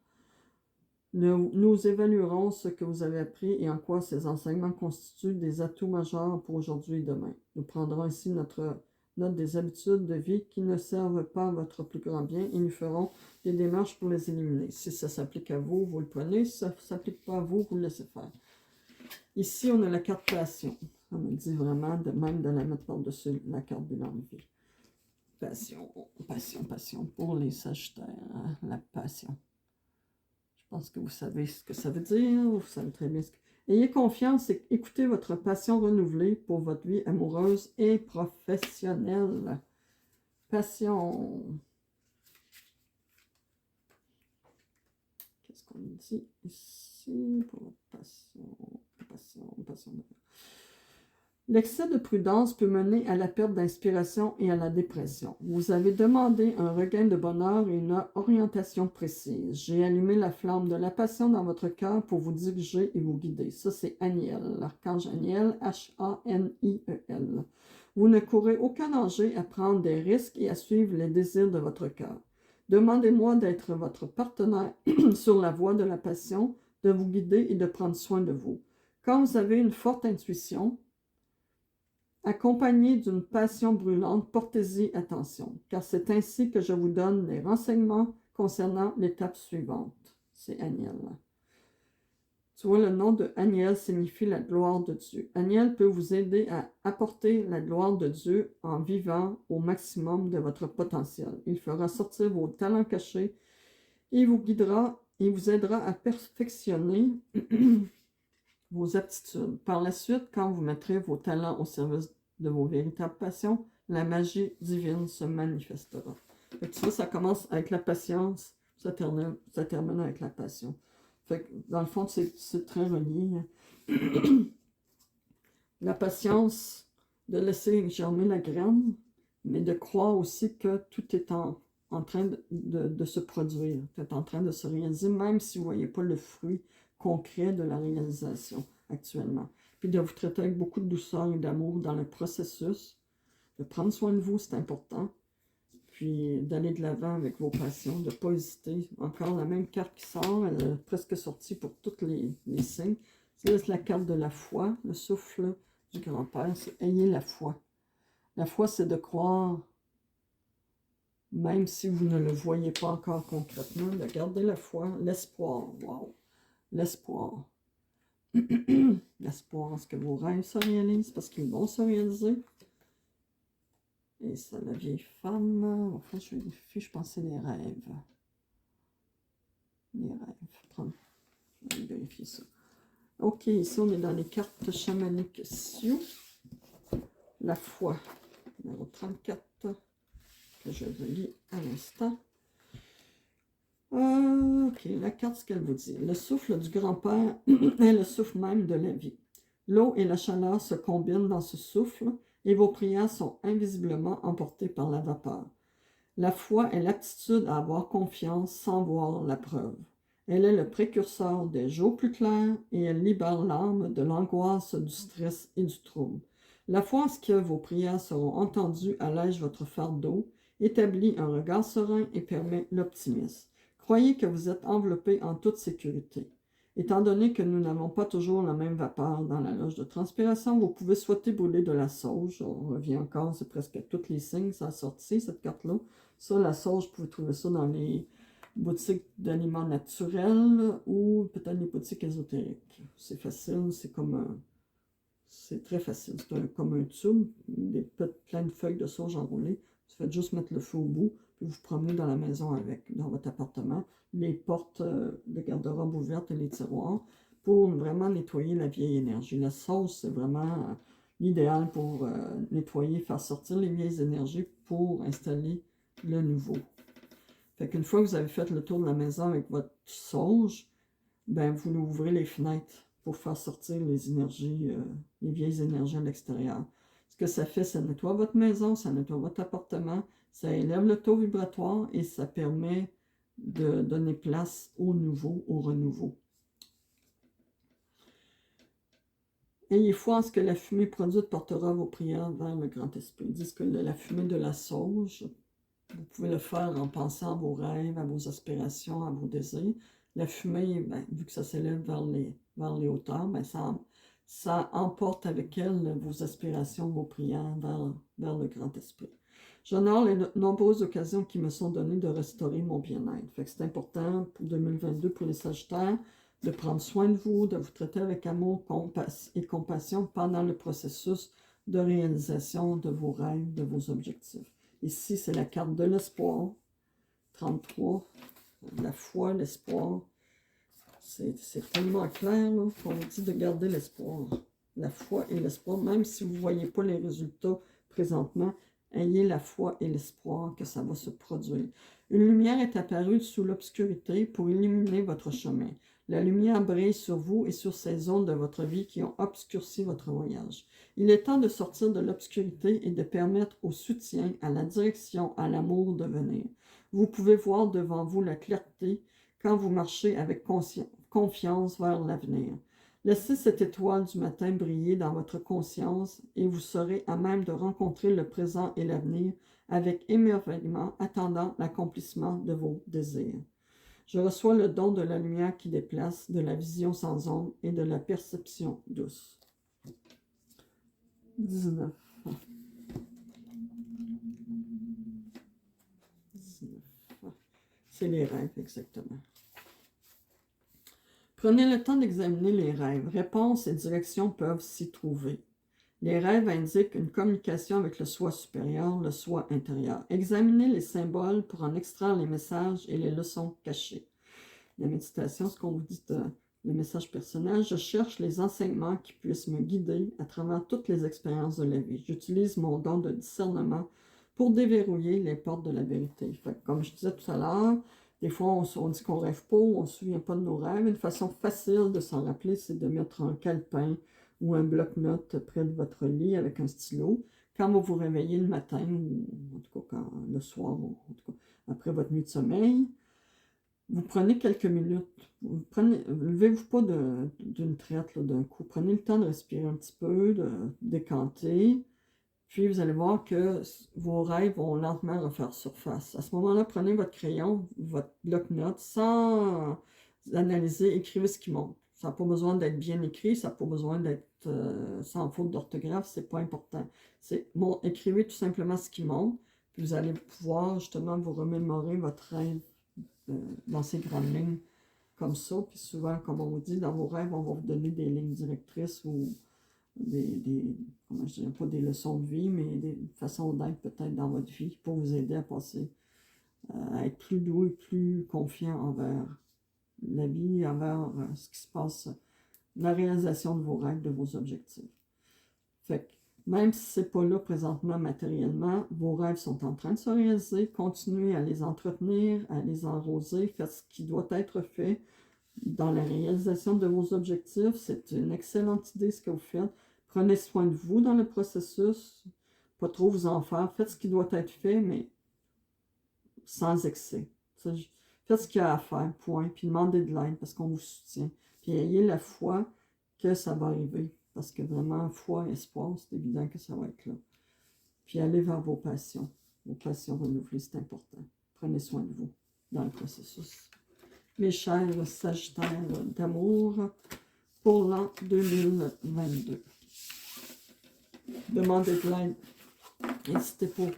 Nous évaluerons ce que vous avez appris et en quoi ces enseignements constituent des atouts majeurs pour aujourd'hui et demain. Nous prendrons ici notre note des habitudes de vie qui ne servent pas à votre plus grand bien et nous ferons des démarches pour les éliminer. Si ça s'applique à vous, vous le prenez. Si ça ne s'applique pas à vous, vous le laissez faire. Ici, on a la carte passion. On me dit vraiment même de la mettre par-dessus la carte bilan de vie. Passion, passion, passion pour les Sagittaires. Hein? La passion. Je pense que vous savez ce que ça veut dire. Vous savez très bien ce que... Ayez confiance et écoutez votre passion renouvelée pour votre vie amoureuse et professionnelle. Passion. Qu'est-ce qu'on dit ici pour votre passion? Passion. L'excès de prudence peut mener à la perte d'inspiration et à la dépression. Vous avez demandé un regain de bonheur et une orientation précise. J'ai allumé la flamme de la passion dans votre cœur pour vous diriger et vous guider. Ça, c'est Aniel, l'archange Aniel, H-A-N-I-E-L. Vous ne courez aucun danger à prendre des risques et à suivre les désirs de votre cœur. Demandez-moi d'être votre partenaire sur la voie de la passion, de vous guider et de prendre soin de vous. Quand vous avez une forte intuition, accompagné d'une passion brûlante, portez-y attention, car c'est ainsi que je vous donne les renseignements concernant l'étape suivante. C'est Aniel. Tu vois, le nom de Aniel signifie la gloire de Dieu. Aniel peut vous aider à apporter la gloire de Dieu en vivant au maximum de votre potentiel. Il fera sortir vos talents cachés et vous guidera et vous aidera à perfectionner vos aptitudes. Par la suite, quand vous mettrez vos talents au service de vos véritables passions, la magie divine se manifestera. Ça commence avec la patience, ça termine avec la passion. Fait que, dans le fond, c'est très relié. La patience de laisser germer la graine, mais de croire aussi que tout est en train de se produire, tout est en train de se réaliser, même si vous ne voyez pas le fruit concret de la réalisation actuellement. Puis de vous traiter avec beaucoup de douceur et d'amour dans le processus, de prendre soin de vous, c'est important, puis d'aller de l'avant avec vos passions, de ne pas hésiter. Encore la même carte qui sort, elle est presque sortie pour tous les signes. C'est la carte de la foi, le souffle du grand-père, c'est « Ayez la foi ». La foi, c'est de croire, même si vous ne le voyez pas encore concrètement, de garder la foi, l'espoir, wow, l'espoir. L'espoir, est-ce que vos rêves se réalisent? Parce qu'ils vont se réaliser. Et ça, la vieille femme. Enfin, je vérifie, je pensais les rêves. Les rêves. Je vais vérifier ça. Ok, ici on est dans les cartes chamaniques Sioux. La foi, numéro 34, que je lis à l'instant. Ok, la carte, ce qu'elle vous dit. Le souffle du grand-père est le souffle même de la vie. L'eau et la chaleur se combinent dans ce souffle et vos prières sont invisiblement emportées par la vapeur. La foi est l'aptitude à avoir confiance sans voir la preuve. Elle est le précurseur des jours plus clairs et elle libère l'âme de l'angoisse, du stress et du trouble. La foi en ce que vos prières seront entendues allège votre fardeau, établit un regard serein et permet l'optimisme. Croyez que vous êtes enveloppé en toute sécurité. Étant donné que nous n'avons pas toujours la même vapeur dans la loge de transpiration, vous pouvez souhaiter brûler de la sauge. On revient encore, c'est presque tous les signes, ça a sorti cette carte-là. Ça, la sauge, vous pouvez trouver ça dans les boutiques d'aliments naturels ou peut-être les boutiques ésotériques. C'est facile, c'est comme un... C'est très facile. C'est comme un tube, plein de feuilles de sauge enroulées. Vous faites juste mettre le feu au bout, puis vous promenez dans la maison avec, dans votre appartement, les portes de garde-robe ouvertes et les tiroirs pour vraiment nettoyer la vieille énergie. La sauge, c'est vraiment l'idéal pour nettoyer, faire sortir les vieilles énergies pour installer le nouveau. Fait qu'une fois que vous avez fait le tour de la maison avec votre sauge, ben vous ouvrez les fenêtres pour faire sortir les énergies, les vieilles énergies à l'extérieur. Ce que ça fait, ça nettoie votre maison, ça nettoie votre appartement, ça élève le taux vibratoire et ça permet de donner place au nouveau, au renouveau. Ayez foi en ce que la fumée produite portera vos prières vers le grand esprit. Ils disent que la fumée de la sauge, vous pouvez le faire en pensant à vos rêves, à vos aspirations, à vos désirs. La fumée, ben, vu que ça s'élève vers les hauteurs, ben, ça emporte avec elle vos aspirations, vos prières vers le grand esprit. J'honore les nombreuses occasions qui me sont données de restaurer mon bien-être. Fait que c'est important pour 2022 pour les Sagittaires de prendre soin de vous, de vous traiter avec amour et compassion pendant le processus de réalisation de vos rêves, de vos objectifs. Ici, c'est la carte de l'espoir. 33. La foi, l'espoir. C'est tellement clair qu'on vous dit de garder l'espoir. La foi et l'espoir, même si vous ne voyez pas les résultats présentement, ayez la foi et l'espoir que ça va se produire. Une lumière est apparue sous l'obscurité pour illuminer votre chemin. La lumière brille sur vous et sur ces zones de votre vie qui ont obscurci votre voyage. Il est temps de sortir de l'obscurité et de permettre au soutien, à la direction, à l'amour de venir. Vous pouvez voir devant vous la clarté quand vous marchez avec confiance vers l'avenir. Laissez cette étoile du matin briller dans votre conscience et vous serez à même de rencontrer le présent et l'avenir avec émerveillement, attendant l'accomplissement de vos désirs. Je reçois le don de la lumière qui déplace, de la vision sans ombre et de la perception douce. 19. 19. C'est les rêves, exactement. Prenez le temps d'examiner les rêves. Réponses et directions peuvent s'y trouver. Les rêves indiquent une communication avec le soi supérieur, le soi intérieur. Examinez les symboles pour en extraire les messages et les leçons cachées. La méditation, ce qu'on vous dit, le message personnel, je cherche les enseignements qui puissent me guider à travers toutes les expériences de la vie. J'utilise mon don de discernement pour déverrouiller les portes de la vérité. Fait que, comme je disais tout à l'heure, des fois on dit qu'on rêve pas, on ne se souvient pas de nos rêves. Une façon facile de s'en rappeler, c'est de mettre un calepin ou un bloc-notes près de votre lit avec un stylo. Quand vous vous réveillez le matin, ou en tout cas le soir, ou en tout cas après votre nuit de sommeil, vous prenez quelques minutes. Levez-vous pas d'une traite, d'un coup. Prenez le temps de respirer un petit peu, de décanter. Puis vous allez voir que vos rêves vont lentement refaire surface. À ce moment-là, prenez votre crayon, votre bloc-notes, sans analyser, écrivez ce qui monte. Ça n'a pas besoin d'être bien écrit, ça n'a pas besoin d'être sans faute d'orthographe, c'est pas important. Écrivez tout simplement ce qui monte, puis vous allez pouvoir justement vous remémorer votre rêve dans ces grandes lignes comme ça. Puis souvent, comme on vous dit, dans vos rêves, on va vous donner des lignes directrices ou comment je dirais, pas des leçons de vie, mais des façons d'être peut-être dans votre vie pour vous aider à passer, à être plus doux et plus confiant envers la vie, envers ce qui se passe, la réalisation de vos rêves, de vos objectifs. Fait que, même si c'est pas là présentement matériellement, vos rêves sont en train de se réaliser, continuez à les entretenir, à les arroser, faites ce qui doit être fait dans la réalisation de vos objectifs. C'est une excellente idée ce que vous faites. Prenez soin de vous dans le processus, pas trop vous en faire, faites ce qui doit être fait, mais sans excès. Faites ce qu'il y a à faire, point, puis demandez de l'aide parce qu'on vous soutient. Puis ayez la foi que ça va arriver. Parce que vraiment, foi, espoir, c'est évident que ça va être là. Puis allez vers vos passions. Vos passions renouvelées, c'est important. Prenez soin de vous dans le processus. Mes chers Sagittaires d'amour, pour l'an 2022. Demandez de l'aide. N'hésitez pas.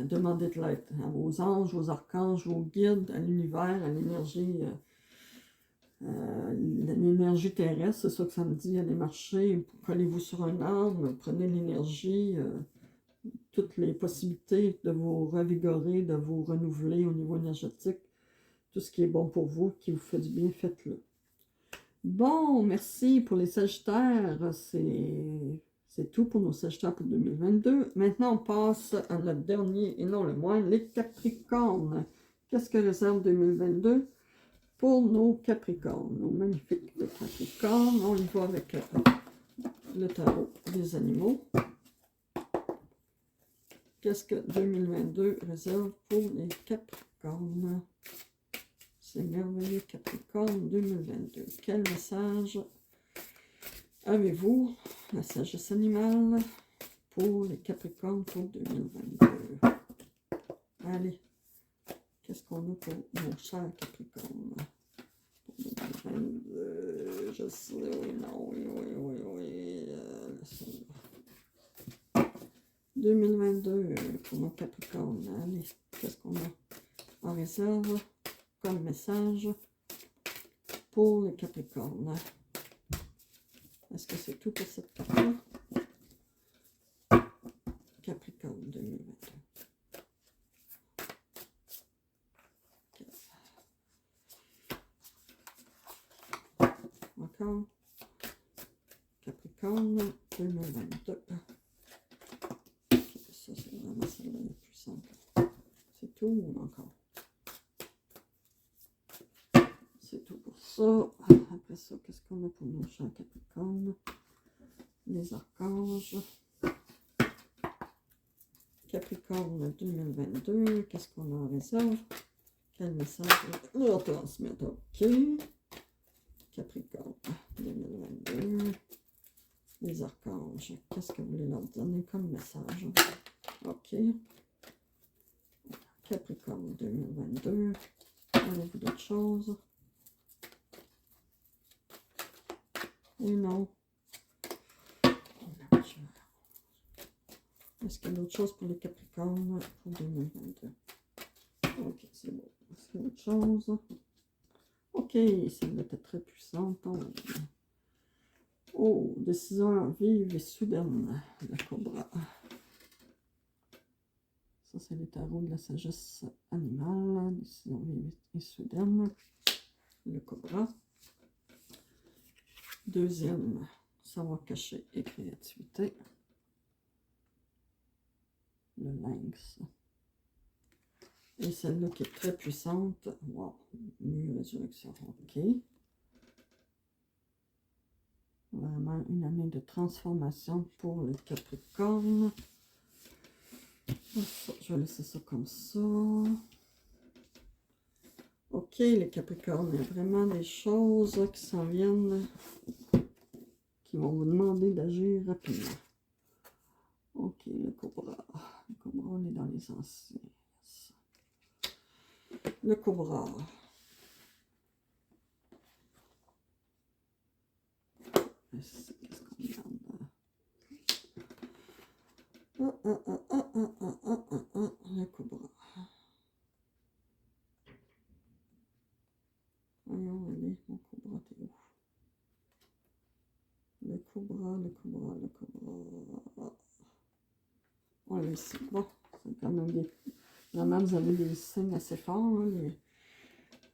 Demandez de l'aide à vos anges, vos archanges, vos guides, à l'univers, à l'énergie terrestre, c'est ça que ça me dit, allez marcher, collez-vous sur un arbre, prenez l'énergie, toutes les possibilités de vous revigorer, de vous renouveler au niveau énergétique, tout ce qui est bon pour vous, qui vous fait du bien, faites-le. Bon, merci pour les Sagittaires, c'est tout pour nos Sagittaires pour 2022. Maintenant, on passe à notre dernier, et non le moindre, les Capricornes. Qu'est-ce que réserve 2022 pour nos Capricornes, nos magnifiques Capricornes? On y va avec le tarot des animaux. Qu'est-ce que 2022 réserve pour les Capricornes? C'est merveilleux, Capricorne 2022. Quel message avez-vous, la sagesse animale, pour les Capricornes pour 2022? Allez, qu'est-ce qu'on a pour nos chers Capricornes? Pour 2022, je sais, oui, non, oui. 2022 pour nos Capricornes. Allez, qu'est-ce qu'on a en réserve comme message pour les Capricornes? Est-ce que c'est tout pour cette carte-là? Capricorne 2022. Encore. Capricorne 2022. Ça, c'est vraiment celle-là la plus simple. C'est tout ou encore? C'est tout pour ça. Après ça, qu'est-ce qu'on a pour nos chers Capricornes? Les archanges. Capricorne 2022. Qu'est-ce qu'on a en réserve? Quel message leur transmettre? OK. Capricorne 2022. Les archanges. Qu'est-ce que vous voulez leur donner comme message? OK. Capricorne 2022. Avez-vous d'autres choses? Et non. Est-ce qu'il y a d'autres choses pour les Capricornes pour 2022? Ok, c'est bon. Est-ce qu'il y a autre chose? Ok, celle-là était très puissante. Oh, décision vive et soudaine, la cobra. Ça, c'est les tarots de la sagesse animale. Décision vive et soudaine, le cobra. Deuxième, savoir cacher et créativité. Le lynx. Et celle-là qui est très puissante. Wow, mieux résurrection. OK. Vraiment une année de transformation pour le Capricorne. Je vais laisser ça comme ça. OK, les Capricornes, il y a vraiment des choses qui s'en viennent, qui vont vous demander d'agir rapidement. OK, le cobra. Le cobra, on est dans les anciens. Le cobra. Qu'est-ce qu'on regarde? Le cobra. Voyons, allez, mon cobra, t'es où? Le cobra, le cobra, le cobra. Voilà, ici. Bon, c'est quand même des... Vraiment, vous avez des signes assez forts. Hein, les...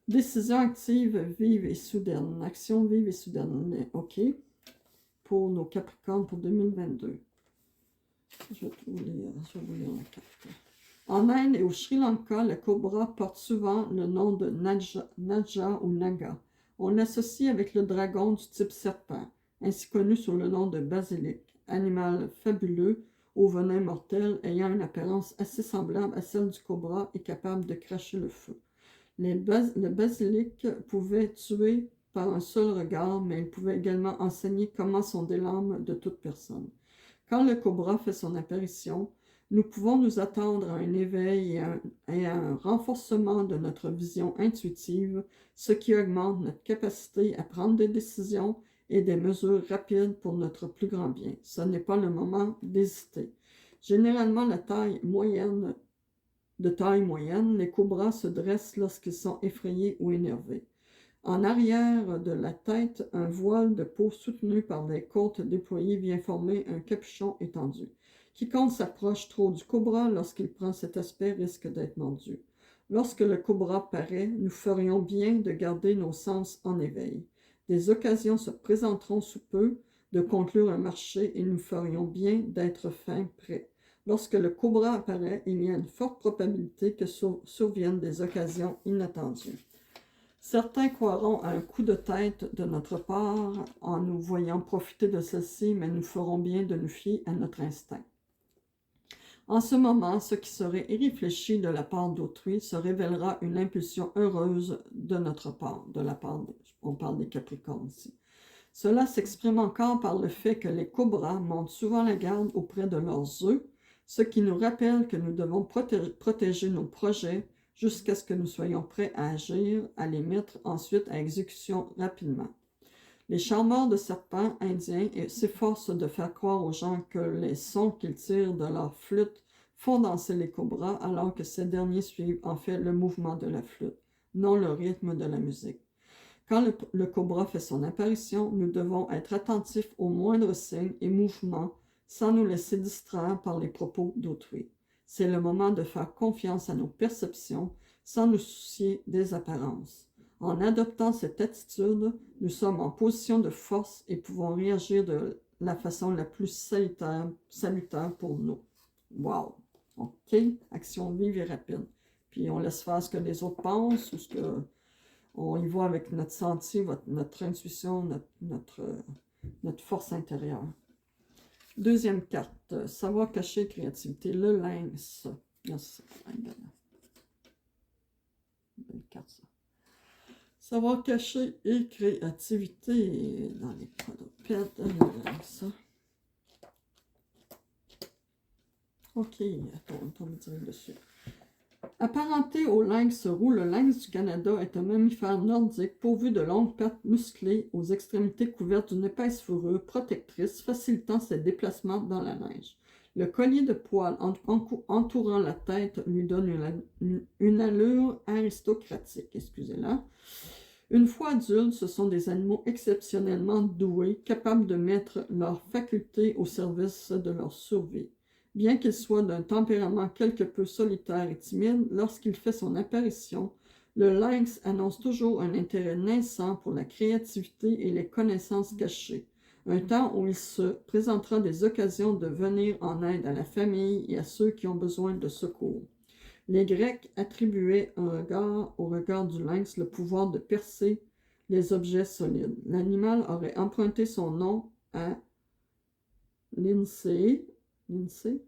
Décision active, vive et soudaine. Action vive et soudaine. OK. Pour nos Capricornes pour 2022. Je vais vous lire la carte. En Inde et au Sri Lanka, le cobra porte souvent le nom de Naja ou Naga. On l'associe avec le dragon du type serpent, ainsi connu sous le nom de basilic, animal fabuleux au venin mortel ayant une apparence assez semblable à celle du cobra et capable de cracher le feu. Le basilic pouvait tuer par un seul regard, mais il pouvait également enseigner comment sonder l'âme de toute personne. Quand le cobra fait son apparition, nous pouvons nous attendre à un éveil et à un renforcement de notre vision intuitive, ce qui augmente notre capacité à prendre des décisions et des mesures rapides pour notre plus grand bien. Ce n'est pas le moment d'hésiter. Généralement, de taille moyenne, les cobras se dressent lorsqu'ils sont effrayés ou énervés. En arrière de la tête, un voile de peau soutenu par des côtes déployées vient former un capuchon étendu. Quiconque s'approche trop du cobra lorsqu'il prend cet aspect risque d'être mordu. Lorsque le cobra paraît, nous ferions bien de garder nos sens en éveil. Des occasions se présenteront sous peu de conclure un marché et nous ferions bien d'être fin prêts. Lorsque le cobra apparaît, il y a une forte probabilité que surviennent des occasions inattendues. Certains croiront à un coup de tête de notre part en nous voyant profiter de ceci, mais nous ferons bien de nous fier à notre instinct. En ce moment, ce qui serait irréfléchi de la part d'autrui se révélera une impulsion heureuse de notre part, on parle des Capricornes ici. Cela s'exprime encore par le fait que les cobras montent souvent la garde auprès de leurs œufs, ce qui nous rappelle que nous devons protéger nos projets jusqu'à ce que nous soyons prêts à agir, à les mettre ensuite à exécution rapidement. Les charmeurs de serpents indiens s'efforcent de faire croire aux gens que les sons qu'ils tirent de leur flûte font danser les cobras, alors que ces derniers suivent en fait le mouvement de la flûte, non le rythme de la musique. Quand le cobra fait son apparition, nous devons être attentifs aux moindres signes et mouvements sans nous laisser distraire par les propos d'autrui. C'est le moment de faire confiance à nos perceptions sans nous soucier des apparences. En adoptant cette attitude, nous sommes en position de force et pouvons réagir de la façon la plus salutaire pour nous. Wow! OK? Action vive et rapide. Puis on laisse faire ce que les autres pensent ou ce que... On y va avec notre sentier, notre intuition, notre force intérieure. Deuxième carte, savoir cacher, créativité, le lynx. Yes. Belle carte, ça. Savoir cacher et créativité dans les quadrupèdes, le lynx. OK, attends, on va dire dessus. Apparenté au lynx roux, le lynx du Canada est un mammifère nordique pourvu de longues pattes musclées aux extrémités couvertes d'une épaisse fourrure protectrice facilitant ses déplacements dans la neige. Le collier de poils entourant la tête lui donne une allure aristocratique. Excusez-la. Une fois adultes, ce sont des animaux exceptionnellement doués, capables de mettre leurs facultés au service de leur survie. Bien qu'il soit d'un tempérament quelque peu solitaire et timide, lorsqu'il fait son apparition, le lynx annonce toujours un intérêt naissant pour la créativité et les connaissances cachées, un temps où il se présentera des occasions de venir en aide à la famille et à ceux qui ont besoin de secours. Les Grecs attribuaient au regard du lynx le pouvoir de percer les objets solides. L'animal aurait emprunté son nom à Lincée,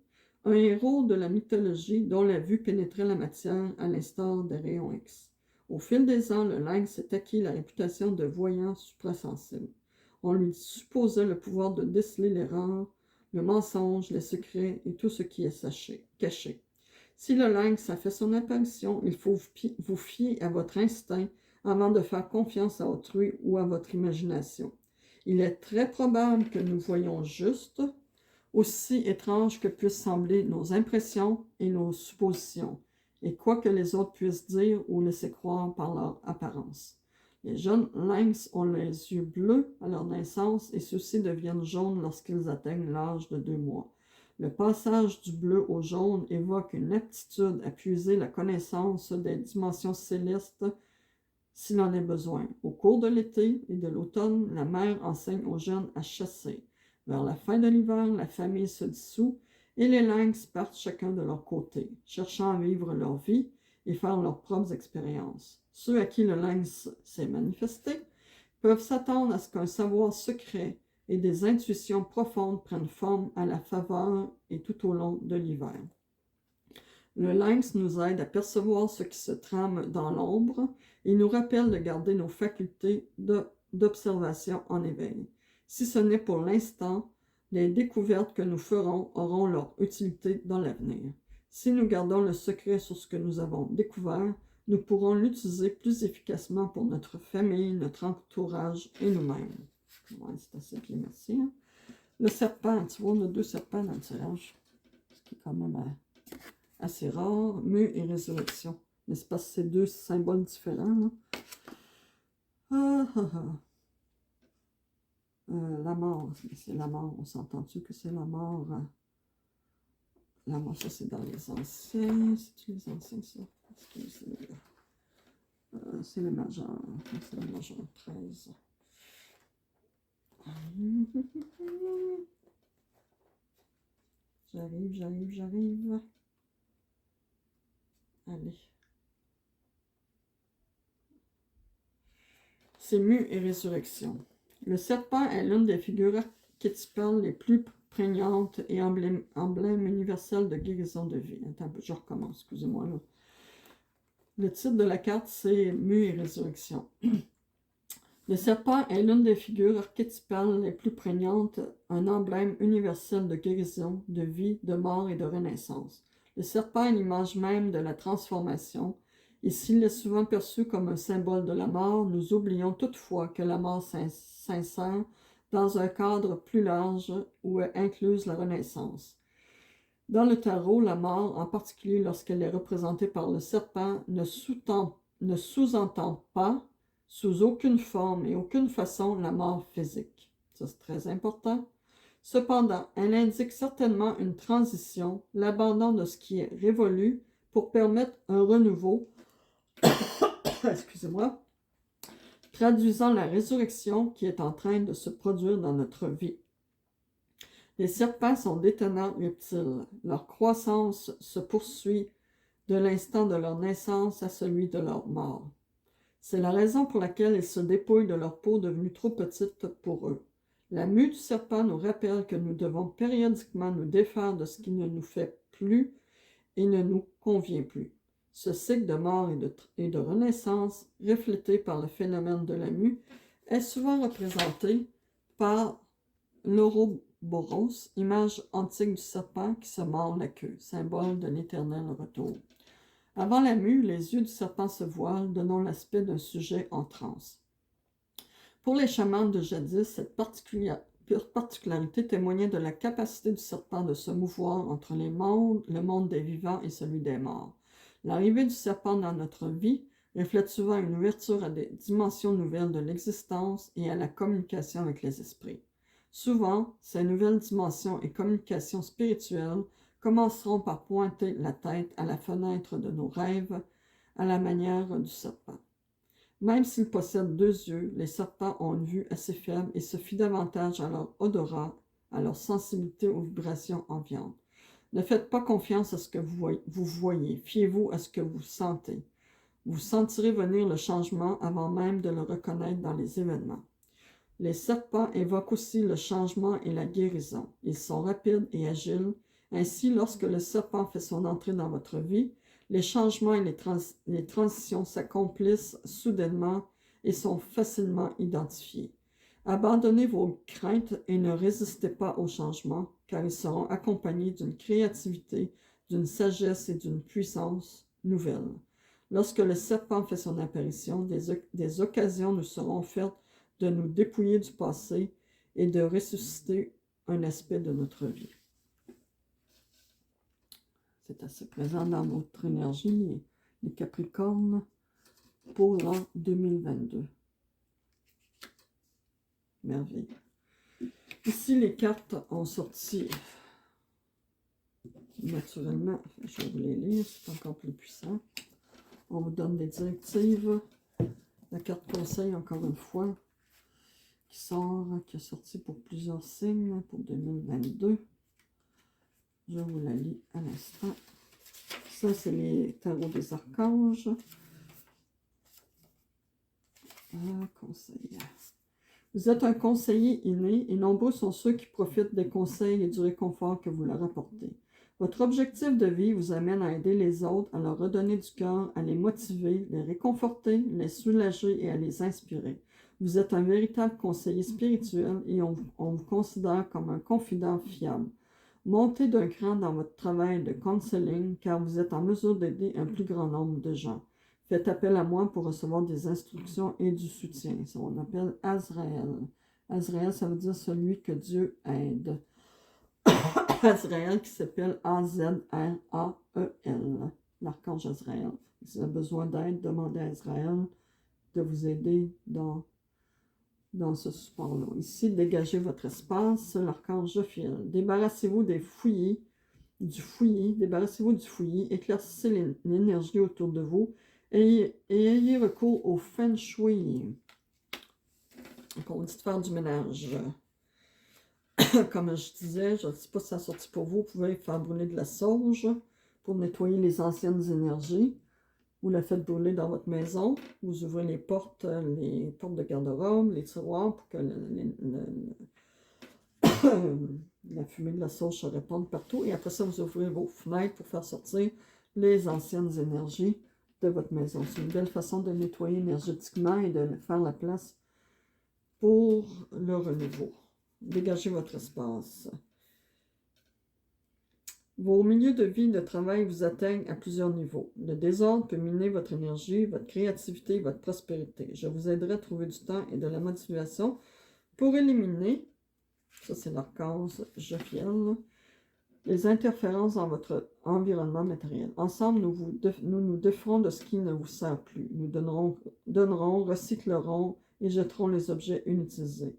un héros de la mythologie dont la vue pénétrait la matière à l'instar des rayons X. Au fil des ans, le lynx s'est acquis la réputation de voyant suprasensible. On lui supposait le pouvoir de déceler l'erreur, le mensonge, les secrets et tout ce qui est caché. Si le lynx a fait son apparition, il faut vous fier à votre instinct avant de faire confiance à autrui ou à votre imagination. Il est très probable que nous voyons juste, aussi étrange que puissent sembler nos impressions et nos suppositions, et quoi que les autres puissent dire ou laisser croire par leur apparence. Les jeunes lynx ont les yeux bleus à leur naissance et ceux-ci deviennent jaunes lorsqu'ils atteignent l'âge de 2 mois. Le passage du bleu au jaune évoque une aptitude à puiser la connaissance des dimensions célestes s'il en est besoin. Au cours de l'été et de l'automne, la mère enseigne aux jeunes à chasser. Vers la fin de l'hiver, la famille se dissout et les lynx partent chacun de leur côté, cherchant à vivre leur vie et faire leurs propres expériences. Ceux à qui le lynx s'est manifesté peuvent s'attendre à ce qu'un savoir secret et des intuitions profondes prennent forme à la faveur et tout au long de l'hiver. Le lynx nous aide à percevoir ce qui se trame dans l'ombre et nous rappelle de garder nos facultés d'observation en éveil. Si ce n'est pour l'instant, les découvertes que nous ferons auront leur utilité dans l'avenir. Si nous gardons le secret sur ce que nous avons découvert, nous pourrons l'utiliser plus efficacement pour notre famille, notre entourage et nous-mêmes. Ouais, c'est assez bien, merci. Hein? Le serpent, tu vois, on a 2 serpents dans le tirage, ce qui est quand même assez rare. Mue et résurrection. Mais c'est parce que c'est 2 symboles différents. Là. La mort, c'est la mort. On s'entend-tu que c'est la mort? La mort, ça c'est dans les anciens. C'est-tu les anciens, ça? C'est le majeur. C'est le majeur 13. J'arrive. Allez. C'est mue et résurrection. Le serpent est l'une des figures archétypales les plus prégnantes et emblème universel de guérison de vie. Attends, je recommence, excusez-moi là. Le titre de la carte, c'est Mue et résurrection. Le serpent est l'une des figures archétypales les plus prégnantes, un emblème universel de guérison, de vie, de mort et de renaissance. Le serpent est l'image même de la transformation, et s'il est souvent perçu comme un symbole de la mort, nous oublions toutefois que la mort s'insère dans un cadre plus large où est incluse la renaissance. Dans le tarot, la mort, en particulier lorsqu'elle est représentée par le serpent, ne sous-entend pas, sous aucune forme et aucune façon, la mort physique. Ça, c'est très important. Cependant, elle indique certainement une transition, l'abandon de ce qui est révolu pour permettre un renouveau, excusez-moi, traduisant la résurrection qui est en train de se produire dans notre vie. Les serpents sont d'étonnants reptiles. Leur croissance se poursuit de l'instant de leur naissance à celui de leur mort. C'est la raison pour laquelle ils se dépouillent de leur peau devenue trop petite pour eux. La mue du serpent nous rappelle que nous devons périodiquement nous défaire de ce qui ne nous fait plus et ne nous convient plus. Ce cycle de mort et de renaissance, reflété par le phénomène de la mue, est souvent représenté par l'Ouroboros, image antique du serpent qui se mord la queue, symbole de l'éternel retour. Avant la mue, les yeux du serpent se voilent, donnant l'aspect d'un sujet en transe. Pour les chamans de jadis, cette particularité témoignait de la capacité du serpent de se mouvoir entre les mondes, le monde des vivants et celui des morts. L'arrivée du serpent dans notre vie reflète souvent une ouverture à des dimensions nouvelles de l'existence et à la communication avec les esprits. Souvent, ces nouvelles dimensions et communications spirituelles commenceront par pointer la tête à la fenêtre de nos rêves, à la manière du serpent. Même s'ils possèdent 2 yeux, les serpents ont une vue assez faible et se fient davantage à leur odorat, à leur sensibilité aux vibrations ambiantes. Ne faites pas confiance à ce que vous voyez, fiez-vous à ce que vous sentez. Vous sentirez venir le changement avant même de le reconnaître dans les événements. Les serpents évoquent aussi le changement et la guérison. Ils sont rapides et agiles. Ainsi, lorsque le serpent fait son entrée dans votre vie, les changements et les transitions s'accomplissent soudainement et sont facilement identifiés. Abandonnez vos craintes et ne résistez pas aux changements, car ils seront accompagnés d'une créativité, d'une sagesse et d'une puissance nouvelle. Lorsque le serpent fait son apparition, des occasions nous seront faites de nous dépouiller du passé et de ressusciter un aspect de notre vie. C'est assez présent dans notre énergie, les Capricornes, pour l'an 2022. merveilleux. Ici, les cartes ont sorti naturellement. Je vais vous les lire, c'est encore plus puissant. On vous donne des directives. La carte conseil, encore une fois, qui est sorti pour plusieurs signes pour 2022. Je vous la lis à l'instant. Ça, c'est les tarots des archanges. Conseiller. Vous êtes un conseiller inné et nombreux sont ceux qui profitent des conseils et du réconfort que vous leur apportez. Votre objectif de vie vous amène à aider les autres, à leur redonner du cœur, à les motiver, les réconforter, les soulager et à les inspirer. Vous êtes un véritable conseiller spirituel et on vous considère comme un confident fiable. Montez d'un cran dans votre travail de counseling car vous êtes en mesure d'aider un plus grand nombre de gens. Faites appel à moi pour recevoir des instructions et du soutien. Ça, on appelle Azraël. Azraël, ça veut dire celui que Dieu aide. Azraël qui s'appelle A-Z-R-A-E-L. L'archange Azraël. Si vous avez besoin d'aide, demandez à Azraël de vous aider dans ce support-là. Ici, dégagez votre espace. L'archange Jophiel. Débarrassez-vous du fouillis. Débarrassez-vous du fouillis. Éclaircissez l'énergie autour de vous. Et ayez recours au feng shui. Donc, on dit de faire du ménage. Comme je disais, je ne sais pas si ça a sorti pour vous, vous pouvez faire brûler de la sauge pour nettoyer les anciennes énergies. Vous la faites brûler dans votre maison. Vous ouvrez les portes de garde-robe, les tiroirs pour que la fumée de la sauge se répande partout. Et après ça, vous ouvrez vos fenêtres pour faire sortir les anciennes énergies de votre maison. C'est une belle façon de nettoyer énergétiquement et de faire la place pour le renouveau. Dégagez votre espace. Vos milieux de vie et de travail vous atteignent à plusieurs niveaux. Le désordre peut miner votre énergie, votre créativité et votre prospérité. Je vous aiderai à trouver du temps et de la motivation pour éliminer, ça c'est l'archange Jophiel, les interférences dans votre environnement matériel. Ensemble, nous nous déferons de ce qui ne vous sert plus. Nous donnerons, recyclerons et jetterons les objets inutilisés.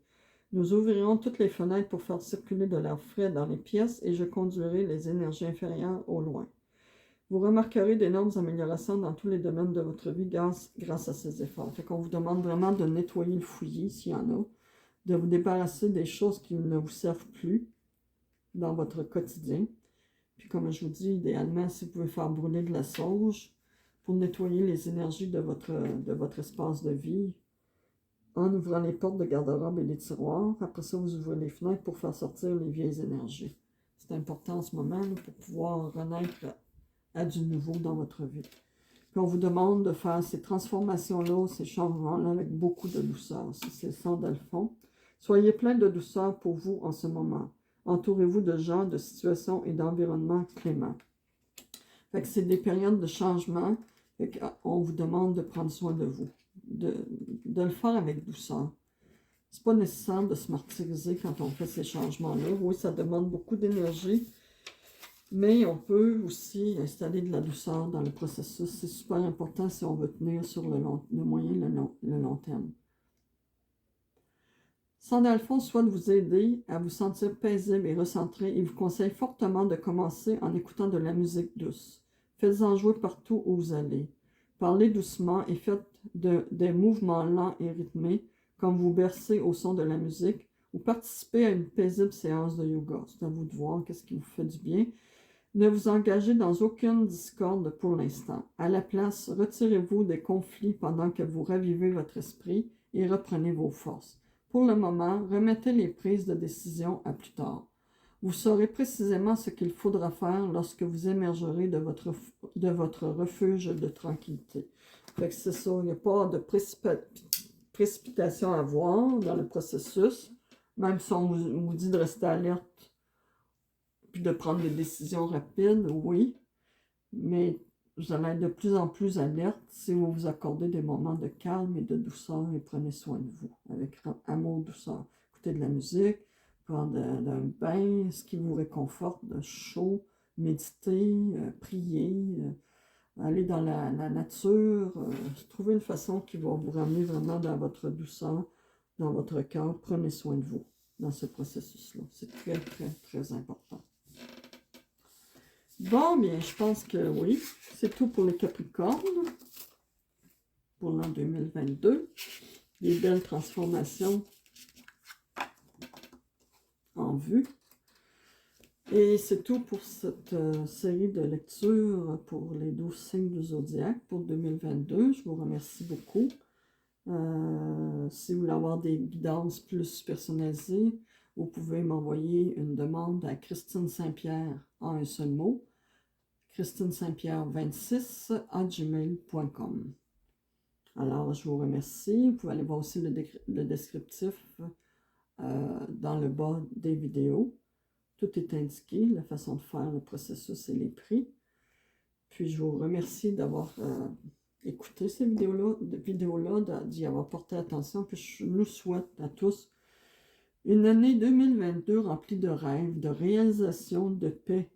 Nous ouvrirons toutes les fenêtres pour faire circuler de l'air frais dans les pièces et je conduirai les énergies inférieures au loin. Vous remarquerez d'énormes améliorations dans tous les domaines de votre vie grâce à ces efforts. Fait qu'on vous demande vraiment de nettoyer le fouillis, s'il y en a, de vous débarrasser des choses qui ne vous servent plus dans votre quotidien. Puis comme je vous dis, idéalement, si vous pouvez faire brûler de la sauge pour nettoyer les énergies de votre espace de vie, en ouvrant les portes de garde-robe et les tiroirs. Après ça, vous ouvrez les fenêtres pour faire sortir les vieilles énergies. C'est important en ce moment là, pour pouvoir renaître à du nouveau dans votre vie. Puis on vous demande de faire ces transformations-là, ces changements-là avec beaucoup de douceur. C'est le son d'Alphon. Soyez plein de douceur pour vous en ce moment. Entourez-vous de gens, de situations et d'environnements cléments. Fait que c'est des périodes de changement. Fait qu'on vous demande de prendre soin de vous. De le faire avec douceur. C'est pas nécessaire de se martyriser quand on fait ces changements-là. Oui, ça demande beaucoup d'énergie, mais on peut aussi installer de la douceur dans le processus. C'est super important si on veut tenir sur le moyen et le long terme. Sandalphon souhaite vous aider à vous sentir paisible et recentré et vous conseille fortement de commencer en écoutant de la musique douce. Faites-en jouer partout où vous allez. Parlez doucement et faites des mouvements lents et rythmés, comme vous bercez au son de la musique, ou participez à une paisible séance de yoga. C'est à vous de voir qu'est-ce qui vous fait du bien. Ne vous engagez dans aucune discorde pour l'instant. À la place, retirez-vous des conflits pendant que vous ravivez votre esprit et reprenez vos forces. Pour le moment, remettez les prises de décision à plus tard. Vous saurez précisément ce qu'il faudra faire lorsque vous émergerez de votre refuge de tranquillité. Fait que c'est ça, il n'y a pas de précipitation à avoir dans le processus, même si on vous dit de rester alerte puis de prendre des décisions rapides, oui, mais vous allez être de plus en plus alerte si vous vous accordez des moments de calme et de douceur et prenez soin de vous avec amour, douceur. Écoutez de la musique, prendre un bain, ce qui vous réconforte, de chaud, méditer, prier, aller dans la nature, trouver une façon qui va vous ramener vraiment dans votre douceur dans votre cœur. Prenez soin de vous dans ce processus-là. C'est très, très, très important. Bon, bien, je pense que oui, c'est tout pour les Capricornes pour l'an 2022. Des belles transformations en vue. Et c'est tout pour cette série de lectures pour les 12 signes du zodiaque pour 2022. Je vous remercie beaucoup. Si vous voulez avoir des guidances plus personnalisées, vous pouvez m'envoyer une demande à Christine Saint-Pierre en un seul mot, christinesaintpierre26@gmail.com. Alors, je vous remercie. Vous pouvez aller voir aussi le descriptif dans le bas des vidéos. Tout est indiqué, la façon de faire le processus et les prix. Puis, je vous remercie d'avoir écouté ces vidéos-là, d'y avoir porté attention. Puis, je nous souhaite à tous une année 2022 remplie de rêves, de réalisation, de paix